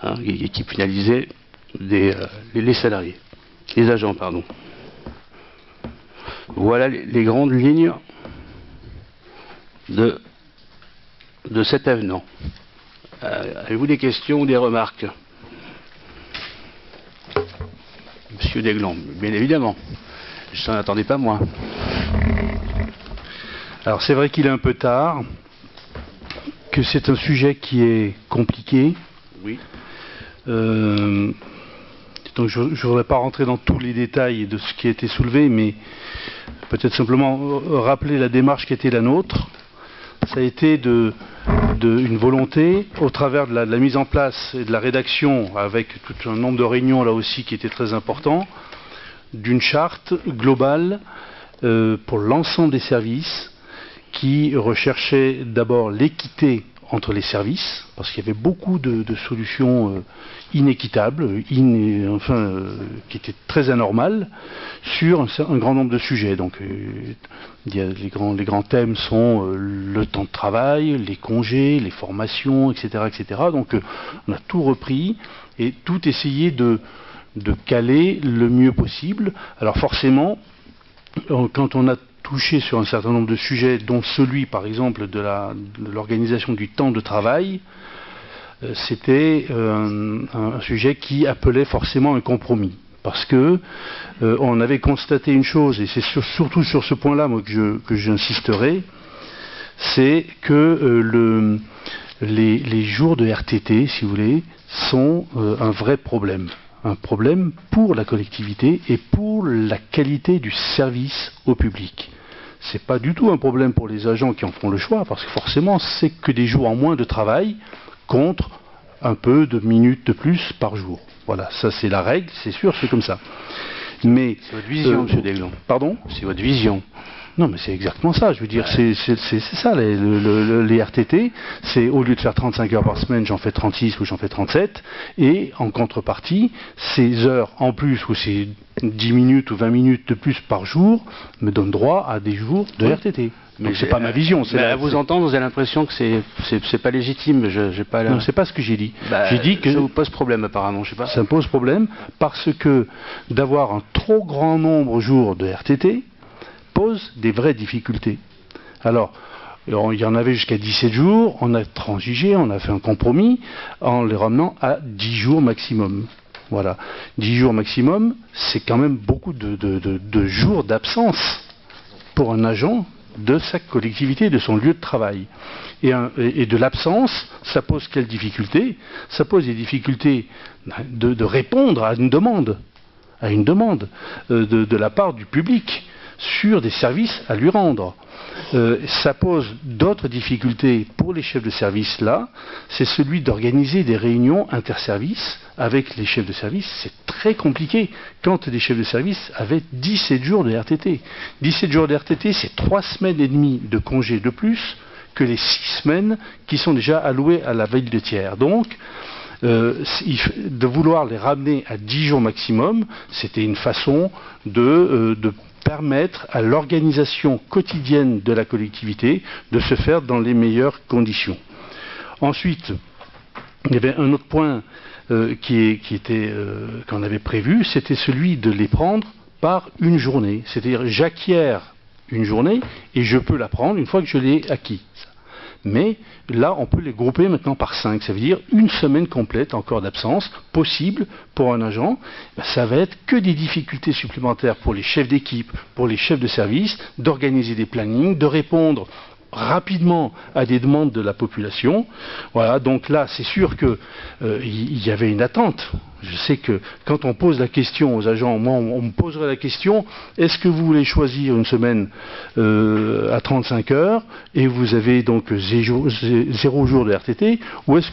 hein, et qui pénalisait les salariés, les agents, pardon. Voilà les grandes lignes de cet avenant. Avez-vous des questions ou des remarques? Monsieur Desglands, bien évidemment. Je n'en attendais pas moins. Alors c'est vrai qu'il est un peu tard, que c'est un sujet qui est compliqué. Oui. Donc je ne voudrais pas rentrer dans tous les détails de ce qui a été soulevé, mais peut-être simplement rappeler la démarche qui était la nôtre. Ça a été une volonté, au travers de la mise en place et de la rédaction, avec tout un nombre de réunions là aussi qui était très important, d'une charte globale pour l'ensemble des services qui recherchait d'abord l'équité entre les services, parce qu'il y avait beaucoup de solutions inéquitables, qui étaient très anormales, sur un grand nombre de sujets. Donc, les grands thèmes sont le temps de travail, les congés, les formations, etc., etc. Donc, on a tout repris et tout essayé de caler le mieux possible. Alors, forcément, quand on a touché sur un certain nombre de sujets, dont celui, par exemple, de l'organisation du temps de travail, c'était un sujet qui appelait forcément un compromis. Parce que on avait constaté une chose, et c'est surtout sur ce point-là moi, que j'insisterai, c'est que les jours de RTT, si vous voulez, sont un vrai problème. Un problème pour la collectivité et pour la qualité du service au public. C'est pas du tout un problème pour les agents qui en font le choix, parce que forcément c'est que des jours en moins de travail contre un peu de minutes de plus par jour. Voilà, ça c'est la règle, c'est sûr, c'est comme ça. Mais c'est votre vision, Monsieur Desglans. Pardon ? C'est votre vision. Non, mais c'est exactement ça. Je veux dire, c'est ça, les RTT. C'est au lieu de faire 35 heures par semaine, j'en fais 36 ou j'en fais 37. Et en contrepartie, ces heures en plus ou ces 10 minutes ou 20 minutes de plus par jour me donnent droit à des jours de RTT. Mais c'est pas ma vision. À vous entendre, vous avez l'impression que c'est pas légitime. J'ai pas Non, c'est pas ce que j'ai dit. Bah, j'ai dit que ça vous pose problème apparemment. Je sais pas. Ça me pose problème parce que d'avoir un trop grand nombre de jours de RTT pose des vraies difficultés. Alors, il y en avait jusqu'à 17 jours, on a transigé, on a fait un compromis en les ramenant à 10 jours maximum. Voilà. 10 jours maximum, c'est quand même beaucoup de jours d'absence pour un agent de sa collectivité, de son lieu de travail. Et de l'absence, ça pose quelles difficultés ? Ça pose des difficultés de répondre à une demande de la part du public sur des services à lui rendre. Ça pose d'autres difficultés pour les chefs de service là, c'est celui d'organiser des réunions interservices avec les chefs de service. C'est très compliqué quand des chefs de service avaient 17 jours de RTT. 17 jours de RTT, c'est 3 semaines et demie de congés de plus que les 6 semaines qui sont déjà allouées à la veille de tiers. Donc, de vouloir les ramener à 10 jours maximum, c'était une façon de permettre à l'organisation quotidienne de la collectivité de se faire dans les meilleures conditions. Ensuite, il y avait un autre point qu'on avait prévu, c'était celui de les prendre par une journée. C'est-à-dire, j'acquiers une journée et je peux la prendre une fois que je l'ai acquis. Mais là, on peut les grouper maintenant par 5. Ça veut dire une semaine complète encore d'absence possible pour un agent. Ça va être que des difficultés supplémentaires pour les chefs d'équipe, pour les chefs de service, d'organiser des plannings, de répondre rapidement à des demandes de la population. Voilà, donc là, c'est sûr que y avait une attente. Je sais que quand on pose la question aux agents, moi on me poserait la question, est-ce que vous voulez choisir une semaine à 35 heures et vous avez donc 0 jour de RTT, ou est-ce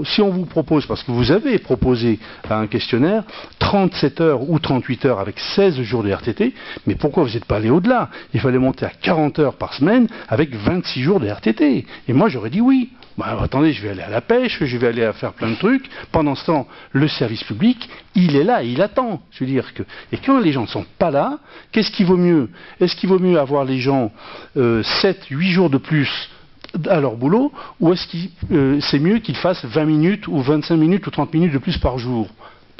si on vous propose, parce que vous avez proposé à un questionnaire 37 heures ou 38 heures avec 16 jours de RTT, mais pourquoi vous n'êtes pas allé au-delà ? Il fallait monter à 40 heures par semaine avec 26 jours de RTT. Et moi j'aurais dit oui. Bah, attendez, je vais aller à la pêche, je vais aller faire plein de trucs. Pendant ce temps, le service public, il est là, il attend. Je veux dire que... Et quand les gens ne sont pas là, qu'est-ce qui vaut mieux ? Est-ce qu'il vaut mieux avoir les gens 7, 8 jours de plus à leur boulot, ou est-ce que c'est mieux qu'ils fassent 20 minutes ou 25 minutes ou 30 minutes de plus par jour ?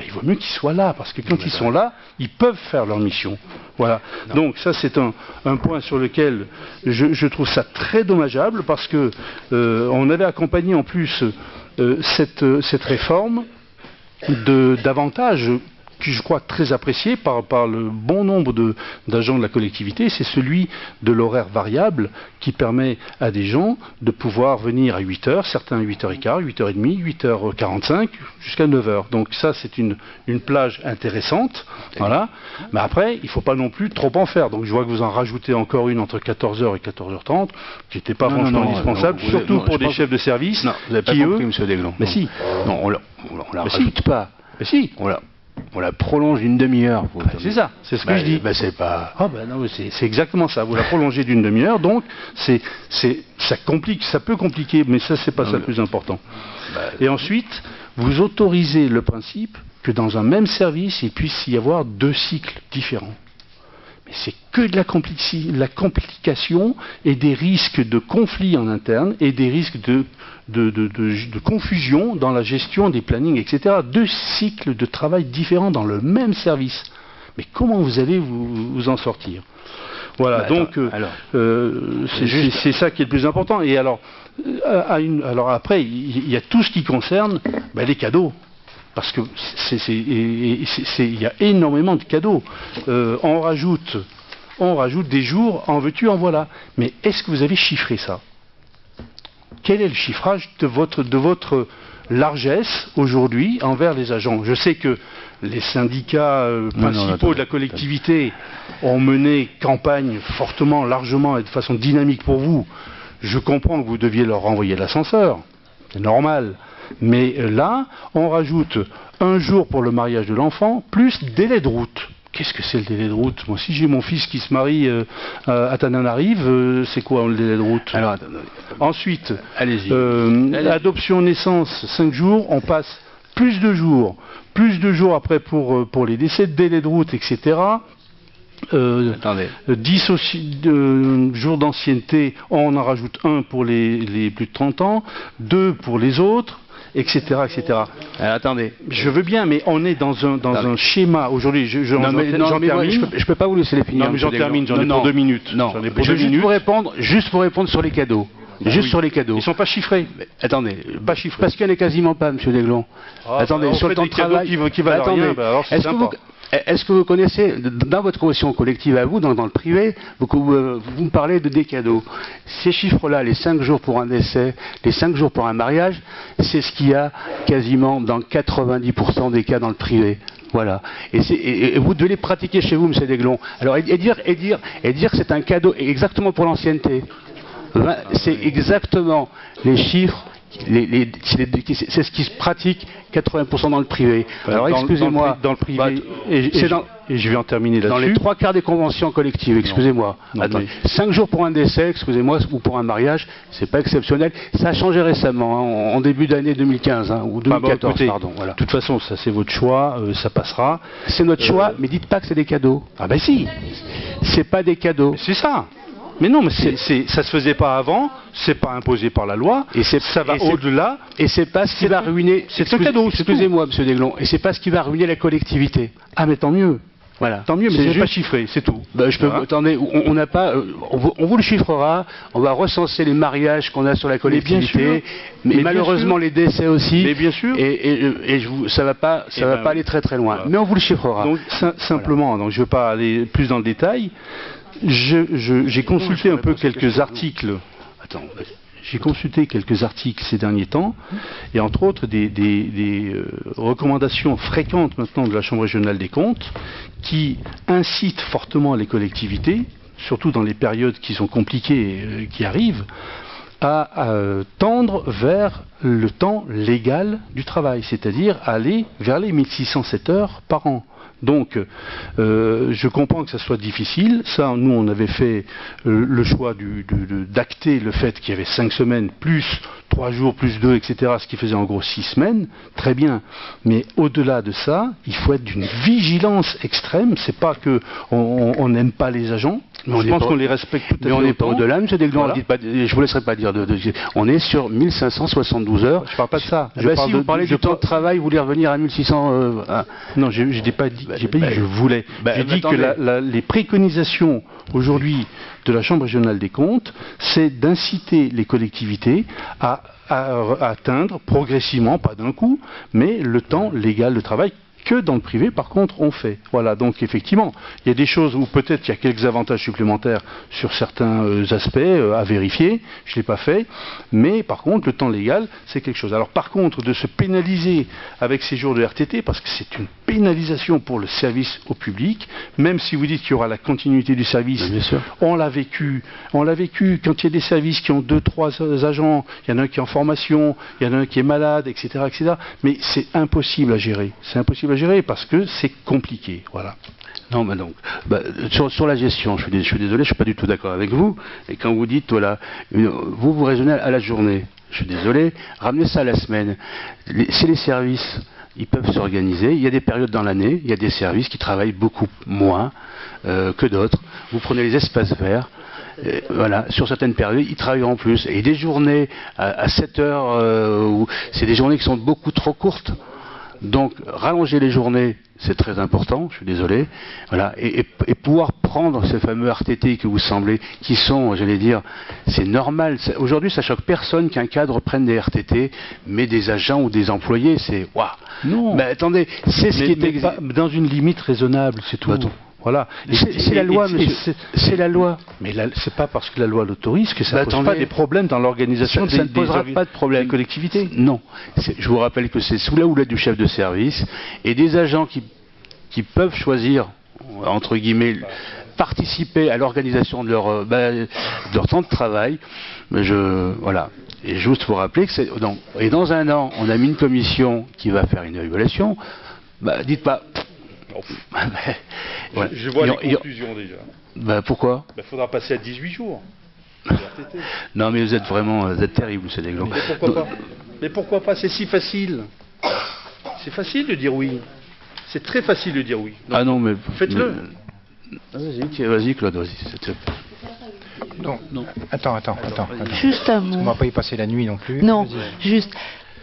Il vaut mieux qu'ils soient là, parce que quand ils sont là, ils peuvent faire leur mission. Voilà. Donc ça, c'est un point sur lequel je trouve ça très dommageable, parce que on avait accompagné en plus cette réforme d'avantages qui, je crois, très apprécié par le bon nombre d'agents de la collectivité, c'est celui de l'horaire variable qui permet à des gens de pouvoir venir à 8h, certains à 8h15, 8h30, 8h45, jusqu'à 9h. Donc ça, c'est une plage intéressante. Voilà. Mais après, il ne faut pas non plus trop en faire. Donc je vois que vous en rajoutez encore une entre 14h et 14h30, qui n'était pas franchement indispensable, surtout pour des chefs de service. Non, vous n'avez pas compris, M. Desglans. Mais si. Non, on la rajoute pas. Mais si. On la prolonge d'une demi-heure. C'est ça, c'est ce que je dis. C'est pas... non, c'est exactement ça. Vous la prolongez d'une demi-heure, donc ça complique, ça peut compliquer, mais ça, c'est pas ça le plus important. Et ensuite, vous autorisez le principe que dans un même service, il puisse y avoir 2 cycles différents. Mais c'est que de la complication et des risques de conflits en interne et des risques de confusion dans la gestion des plannings, etc. 2 cycles de travail différents dans le même service. Mais comment vous allez vous en sortir ? Voilà, c'est ça qui est le plus important. Et alors après, il y a tout ce qui concerne les cadeaux. Parce que il y a énormément de cadeaux. On rajoute des jours, en veux-tu, en voilà. Mais est-ce que vous avez chiffré ça ? Quel est le chiffrage de votre largesse aujourd'hui envers les agents ? Je sais que les syndicats principaux de la collectivité ont mené campagne fortement, largement et de façon dynamique pour vous. Je comprends que vous deviez leur renvoyer l'ascenseur. C'est normal. Mais là, on rajoute un jour pour le mariage de l'enfant, plus délai de route. Qu'est-ce que c'est le délai de route? Moi, si j'ai mon fils qui se marie à Tananarive, c'est quoi le délai de route? Alors, ensuite, allez-y. Adoption-naissance, 5 jours, on passe plus de jours après pour les décès, délai de route, etc. 10 jours d'ancienneté, on en rajoute un pour les plus de 30 ans, 2 pour les autres, etc. etc. Attendez. Je veux bien, mais on est dans un schéma. Aujourd'hui, j'en termine. Je peux pas vous laisser les finir. Non, mais j'en termine, j'en ai pour 2 minutes. Non, j'en ai pour 2 minutes. Juste pour répondre sur les cadeaux. Sur les cadeaux. Ils sont pas chiffrés. Mais, attendez, pas chiffrés. Parce qu'il n'y en a quasiment pas, Monsieur Desglons. Attendez, sur le temps de travail qui valent rien, alors c'est sympa. Est-ce que vous connaissez, dans votre convention collective à vous, dans le privé, vous me parlez des cadeaux. Ces chiffres-là, les 5 jours pour un décès, les 5 jours pour un mariage, c'est ce qu'il y a quasiment dans 90% des cas dans le privé. Voilà. Et vous devez les pratiquer chez vous, M. Desglons. Alors, et dire que c'est un cadeau exactement pour l'ancienneté. C'est exactement les chiffres. C'est ce qui se pratique 80% dans le privé. Alors excusez-moi, dans le privé, et je vais en terminer là-dessus. Dans les 3 quarts des conventions collectives, excusez-moi. 5 jours pour un décès, excusez-moi, ou pour un mariage, c'est pas exceptionnel. Ça a changé récemment, en début d'année 2015 ou 2014, écoutez, pardon. Voilà. De toute façon, ça c'est votre choix, ça passera. C'est notre choix, mais dites pas que c'est des cadeaux. Ah ben si. C'est pas des cadeaux. C'est ça. Mais non, mais ça se faisait pas avant, c'est pas imposé par la loi, et ça va au-delà. Et c'est pas ce qui va ruiner. C'est un cadeau. Excusez-moi, M. Desglons. Et c'est pas ce qui va ruiner la collectivité. Ah, mais tant mieux. Voilà. Tant mieux, mais c'est pas chiffré, c'est tout. Attendez, on n'a pas, on vous le chiffrera. On va recenser les mariages qu'on a sur la collectivité, mais malheureusement les décès aussi. Mais bien sûr. Et ça va pas aller très très loin. Voilà. Mais on vous le chiffrera. Donc simplement, donc je veux pas aller plus dans le détail. J'ai consulté un peu quelques articles. J'ai consulté quelques articles ces derniers temps, et entre autres des recommandations fréquentes maintenant de la Chambre régionale des comptes, qui incitent fortement les collectivités, surtout dans les périodes qui sont compliquées qui arrivent, à tendre vers le temps légal du travail, c'est-à-dire aller vers les 1607 heures par an. Donc, je comprends que ça soit difficile. Ça, nous, on avait fait le choix d'acter le fait qu'il y avait 5 semaines, plus 3 jours, plus 2, etc., ce qui faisait en gros 6 semaines. Très bien. Mais au-delà de ça, il faut être d'une vigilance extrême. C'est pas que on n'aime pas les agents. Je pense qu'on les respecte tout à fait. Mais on n'est pas au-delà, M. Desglons. Voilà. Je vous laisserai pas dire. On est sur 1572 heures. Je parle pas de ça. Si vous parlez du temps de travail, vous voulez revenir à 1600. Non, je n'ai pas dit. J'ai pas dit que je voulais. J'ai dit que les préconisations aujourd'hui de la Chambre régionale des comptes, c'est d'inciter les collectivités à atteindre progressivement, pas d'un coup, mais le temps légal de travail que dans le privé, par contre, on fait. Voilà, donc effectivement, il y a des choses où peut-être il y a quelques avantages supplémentaires sur certains aspects à vérifier, je ne l'ai pas fait, mais par contre, le temps légal, c'est quelque chose. Alors par contre, de se pénaliser avec ces jours de RTT, parce que c'est une pénalisation pour le service au public, même si vous dites qu'il y aura la continuité du service, on l'a vécu quand il y a des services qui ont 2-3 agents, il y en a un qui est en formation, il y en a un qui est malade, etc., etc., mais c'est impossible à gérer. C'est impossible à gérer parce que c'est compliqué, voilà. Non, mais donc, sur la gestion, je suis désolé, je ne suis pas du tout d'accord avec vous. Et quand vous dites, voilà, vous raisonnez à la journée, je suis désolé, ramenez ça à la semaine. C'est les services, ils peuvent s'organiser. Il y a des périodes dans l'année, il y a des services qui travaillent beaucoup moins que d'autres. Vous prenez les espaces verts. Voilà, sur certaines périodes, ils travailleront plus. Et des journées à 7 heures, c'est des journées qui sont beaucoup trop courtes. Donc, rallonger les journées, c'est très important, je suis désolé. Voilà, et pouvoir prendre ces fameux RTT que vous semblez, qui sont, j'allais dire, c'est normal. Aujourd'hui, ça choque personne qu'un cadre prenne des RTT, mais des agents ou des employés, c'est waouh. Non. Mais attendez, c'est ce qui est dans une limite raisonnable, c'est tout. Voilà. C'est la loi, monsieur. C'est la loi. Mais c'est pas parce que la loi l'autorise que ça ne pose pas des problèmes dans l'organisation ça ne posera pas de problème. Des collectivités. Non. Je vous rappelle que c'est sous la houlette du chef de service et des agents qui peuvent choisir, entre guillemets, participer à l'organisation de leur temps de travail. Mais voilà. Et juste pour rappeler que et dans un an, on a mis une commission qui va faire une évaluation. Dites pas. Voilà. Je vois les conclusions déjà. Pourquoi? Il faudra passer à 18 jours. Non, mais vous êtes terrible, M. Desglands. Mais pourquoi pas? C'est si facile. C'est facile de dire oui. C'est très facile de dire oui. Donc, non, mais faites-le. Vas-y, Claude, vas-y. Non. Attends. Juste un mot. On ne va pas y passer la nuit non plus. Non, juste.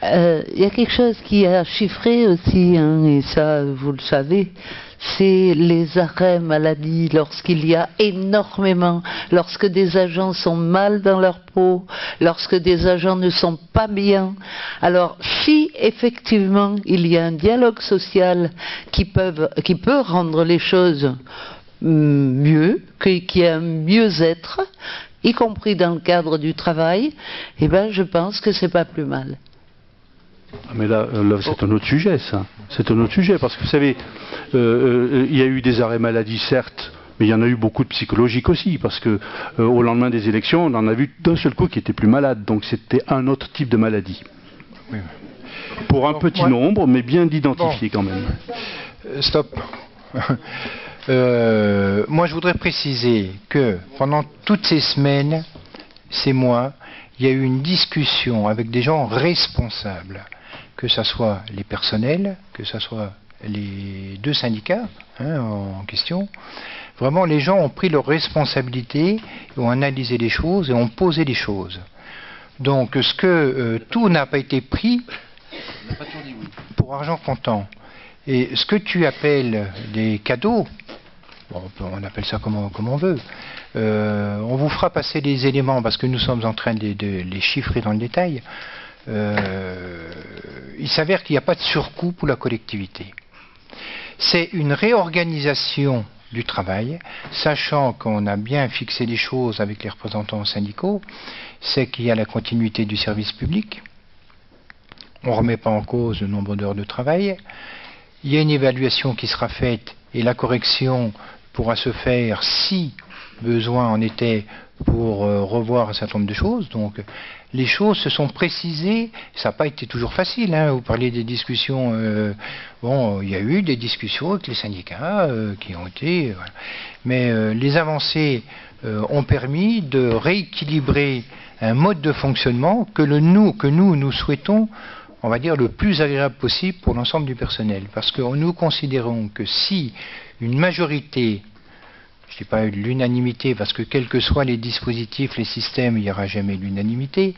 Il y a quelque chose qui a chiffré aussi, hein, et ça, vous le savez, c'est les arrêts maladie lorsqu'il y a énormément, lorsque des agents sont mal dans leur peau, lorsque des agents ne sont pas bien. Alors, si effectivement il y a un dialogue social qui peut rendre les choses mieux, qu'il y ait un mieux-être, y compris dans le cadre du travail, je pense que c'est pas plus mal. Mais là c'est un autre sujet, ça. C'est un autre sujet, parce que vous savez, il y a eu des arrêts maladie, certes, mais il y en a eu beaucoup de psychologiques aussi, parce que au lendemain des élections, on en a vu d'un seul coup qui était plus malade, donc c'était un autre type de maladie. Oui. Pour un petit nombre, mais bien identifié quand même. Stop. Moi, je voudrais préciser que pendant toutes ces semaines, ces mois, il y a eu une discussion avec des gens responsables, que ce soit les personnels, que ce soit les deux syndicats en question. Vraiment, les gens ont pris leurs responsabilités, ont analysé les choses et ont posé les choses. Donc, tout n'a pas été pris pour argent comptant. Et ce que tu appelles des cadeaux, on appelle ça comme on veut. On vous fera passer les éléments parce que nous sommes en train de les chiffrer dans le détail. Il s'avère qu'il n'y a pas de surcoût pour la collectivité. C'est une réorganisation du travail, sachant qu'on a bien fixé les choses avec les représentants syndicaux, c'est qu'il y a la continuité du service public. On ne remet pas en cause le nombre d'heures de travail. Il y a une évaluation qui sera faite et la correction pourra se faire si besoin en était pour revoir un certain nombre de choses. Donc les choses se sont précisées, ça n'a pas été toujours facile. Vous parlez des discussions, il y a eu des discussions avec les syndicats qui ont été... Voilà. Mais les avancées ont permis de rééquilibrer un mode de fonctionnement que nous souhaitons, on va dire, le plus agréable possible pour l'ensemble du personnel. Parce que nous considérons que si une majorité, je ne dis pas l'unanimité, parce que quels que soient les dispositifs, les systèmes, il n'y aura jamais l'unanimité,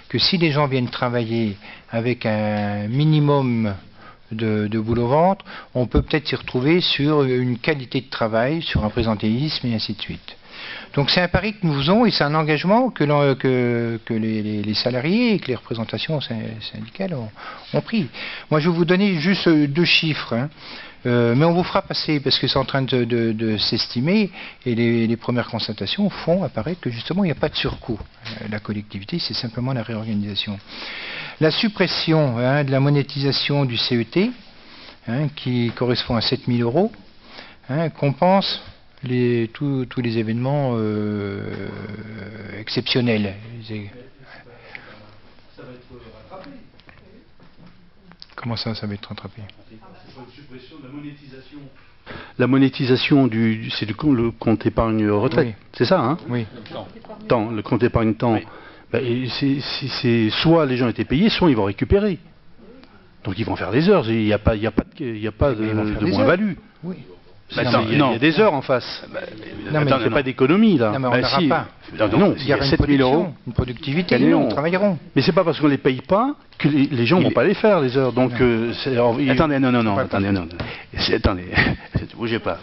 que si les gens viennent travailler avec un minimum de boulot au ventre, on peut peut-être s'y retrouver sur une qualité de travail, sur un présentéisme et ainsi de suite. Donc c'est un pari que nous faisons et c'est un engagement que les salariés et que les représentations syndicales ont pris. Moi je vais vous donner juste 2 chiffres, mais on vous fera passer parce que c'est en train de s'estimer et les premières constatations font apparaître que justement il n'y a pas de surcoût. La collectivité, c'est simplement la réorganisation. La suppression de la monétisation du CET, qui correspond à 7 000 €, compense tous les événements exceptionnels. Ça va être rattrapé. Comment ça va être rattrapé? La monétisation c'est le compte épargne retraite, oui. C'est ça, hein? Oui. Le compte épargne temps. Oui. C'est soit les gens étaient payés, soit ils vont récupérer. Donc ils vont faire des heures. Il n'y a pas de moins-value. Oui. Il y a des heures en face. Il n'y a pas d'économie là. Non, mais on n'aura pas. Il y a 7 000 €. Une productivité, nous travaillerons. Mais c'est pas parce qu'on ne les paye pas que les gens ne vont pas les faire, les heures. Donc, attendez, attendez, bougez pas.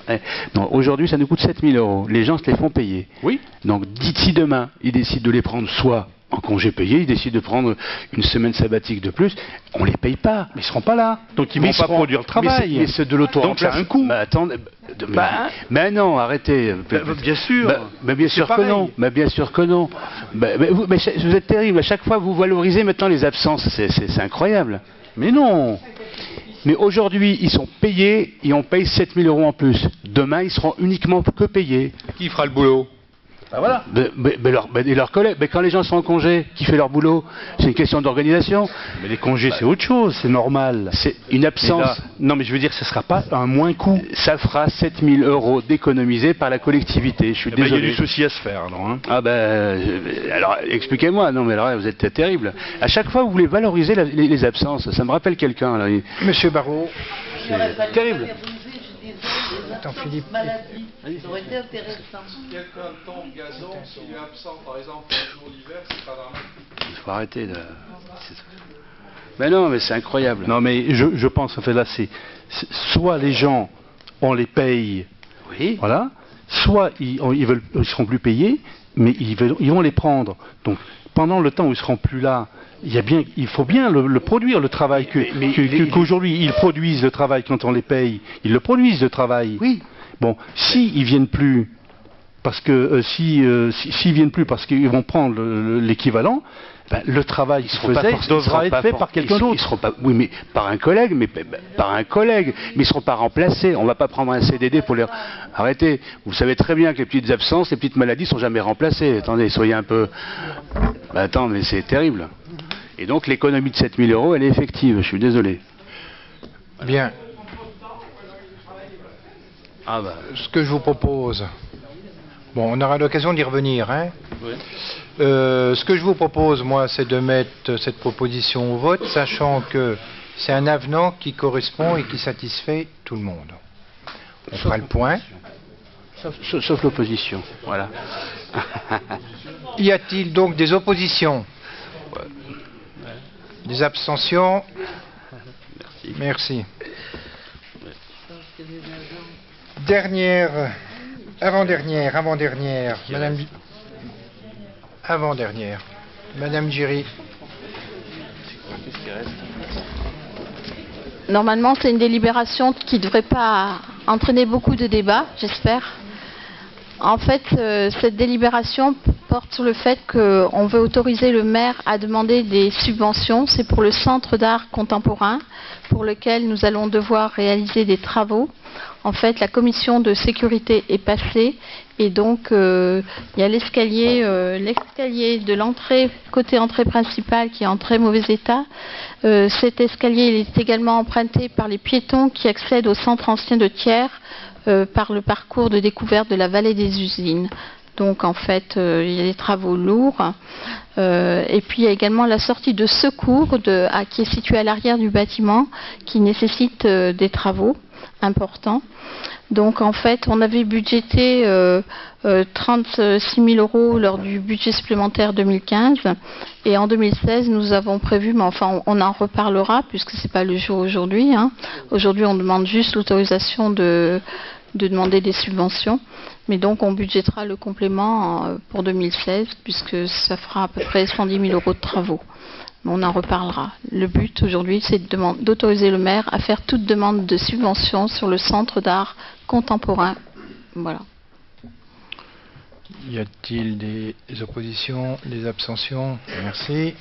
Aujourd'hui, ça nous coûte 7 000 €. Les gens se les font payer. Oui. Donc, d'ici demain, ils décident de les prendre soit en congé payé, ils décident de prendre une semaine sabbatique de plus, on ne les paye pas. Mais ils ne seront pas là. Donc ils ne vont pas produire le travail. Mais c'est de l'auto-remplacement. Donc ça a un coût. Attendez, mais non, arrêtez. Bien sûr. Mais bien sûr que non. Mais bien sûr que non. Mais vous êtes terrible. À chaque fois, vous valorisez maintenant les absences. C'est incroyable. Mais non. Mais aujourd'hui, ils sont payés et on paye 7 000 € en plus. Demain, ils seront uniquement que payés. Qui fera le boulot? Ben voilà. Et leurs collègues. Mais quand les gens sont en congé, qui fait leur boulot? C'est une question d'organisation. Mais les congés, c'est autre chose, c'est normal. C'est une absence. Là, non, mais je veux dire, ce ne sera pas un moins coût. Ça fera 7 000 € d'économisés par la collectivité. Je suis désolé. Il y a du souci à se faire, alors. Hein. Ah ben, alors expliquez-moi. Non, mais alors vous êtes terrible. À chaque fois, vous voulez valoriser les absences. Ça me rappelle quelqu'un là. Monsieur Barrault. C'est terrible. Attends, Philippe. Maladie, ça aurait été intéressant. Quelqu'un tombe gazon, s'il est absent par exemple un jour d'hiver, c'est pas normal. Il faut arrêter de. Mais non, mais c'est incroyable. Non, mais je pense, en fait, là, soit les gens, on les paye, Oui. voilà, soit ils seront plus payés, mais ils vont les prendre. Donc, pendant le temps où ils seront plus là, il faut bien le produire, le travail. Qu'aujourd'hui, ils produisent le travail quand on les paye. Ils le produisent, le travail. Oui. Bon, s'ils viennent plus, parce que s'ils viennent plus parce qu'ils vont prendre l'équivalent, ben, le travail qu'ils faisaient devra être fait par quelqu'un d'autre. Oui, mais par un collègue, mais ils ne seront pas remplacés. On ne va pas prendre un CDD pour les. Arrêtez. Vous savez très bien que les petites absences, les petites maladies ne sont jamais remplacées. Attendez, soyez un peu. Ben, attends, mais c'est terrible. Et donc l'économie de 7 000 €, elle est effective. Je suis désolé. Bien. Ah bah. Ce que je vous propose. Bon, on aura l'occasion d'y revenir, hein. Oui. Ce que je vous propose, moi, c'est de mettre cette proposition au vote, sachant que c'est un avenant qui correspond et qui satisfait tout le monde. On fera le point. Sauf l'opposition. Voilà. Y a-t-il donc des oppositions? Des abstentions? Merci. Avant-dernière, Madame Giry. Normalement, c'est une délibération qui ne devrait pas entraîner beaucoup de débats, j'espère. En fait, cette délibération porte sur le fait qu'on veut autoriser le maire à demander des subventions. C'est pour le centre d'art contemporain, pour lequel nous allons devoir réaliser des travaux. En fait, la commission de sécurité est passée et donc il y a l'escalier de l'entrée, côté entrée principale, qui est en très mauvais état. Cet escalier il est également emprunté par les piétons qui accèdent au centre ancien de Thiers par le parcours de découverte de la vallée des usines. Donc en fait, il y a des travaux lourds. Et puis il y a également la sortie de secours qui est située à l'arrière du bâtiment, qui nécessite des travaux importants. Donc en fait, on avait budgété 36 000 € lors du budget supplémentaire 2015. Et en 2016, nous avons prévu, mais enfin on en reparlera puisque ce n'est pas le jour aujourd'hui. Hein. Aujourd'hui, on demande juste l'autorisation de demander des subventions. Mais donc on budgétera le complément pour 2016 puisque ça fera à peu près 110 000 € de travaux. On en reparlera. Le but aujourd'hui, c'est d'autoriser le maire à faire toute demande de subvention sur le centre d'art contemporain. Voilà. Y a-t-il des oppositions, des abstentions? Merci.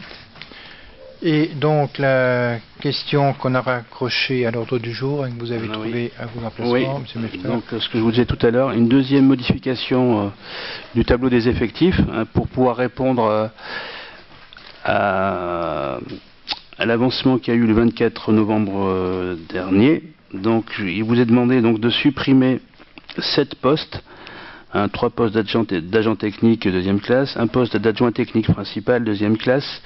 Et donc la question qu'on a raccrochée à l'ordre du jour et que vous avez trouvé à vos emplacements, oui. M. Mefter. Donc ce que je vous disais tout à l'heure, une deuxième modification du tableau des effectifs pour pouvoir répondre à l'avancement qu'il y a eu le 24 novembre dernier. Donc il vous est demandé donc de supprimer 7 postes, 3 postes d'agent technique deuxième classe, un poste d'adjoint technique principal deuxième classe,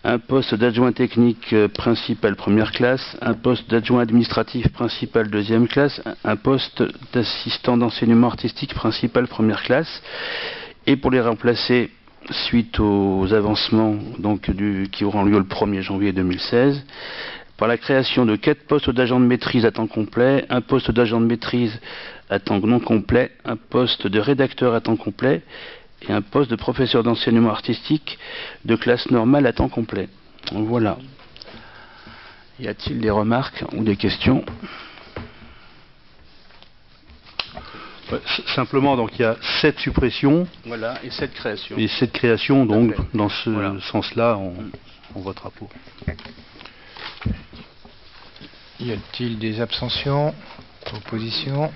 un poste d'adjoint technique principal première classe, un poste d'adjoint administratif principal deuxième classe, un poste d'assistant d'enseignement artistique principal première classe, et pour les remplacer suite aux avancements donc, qui auront lieu le 1er janvier 2016, par la création de 4 postes d'agent de maîtrise à temps complet, un poste d'agent de maîtrise à temps non complet, un poste de rédacteur à temps complet et un poste de professeur d'enseignement artistique de classe normale à temps complet. Donc, voilà. Y a-t-il des remarques ou des questions? Simplement, donc il y a 7 suppressions. Voilà, et 7 créations. Et 7 créations, donc dans ce sens-là, on votera pour. Y a-t-il des abstentions, oppositions?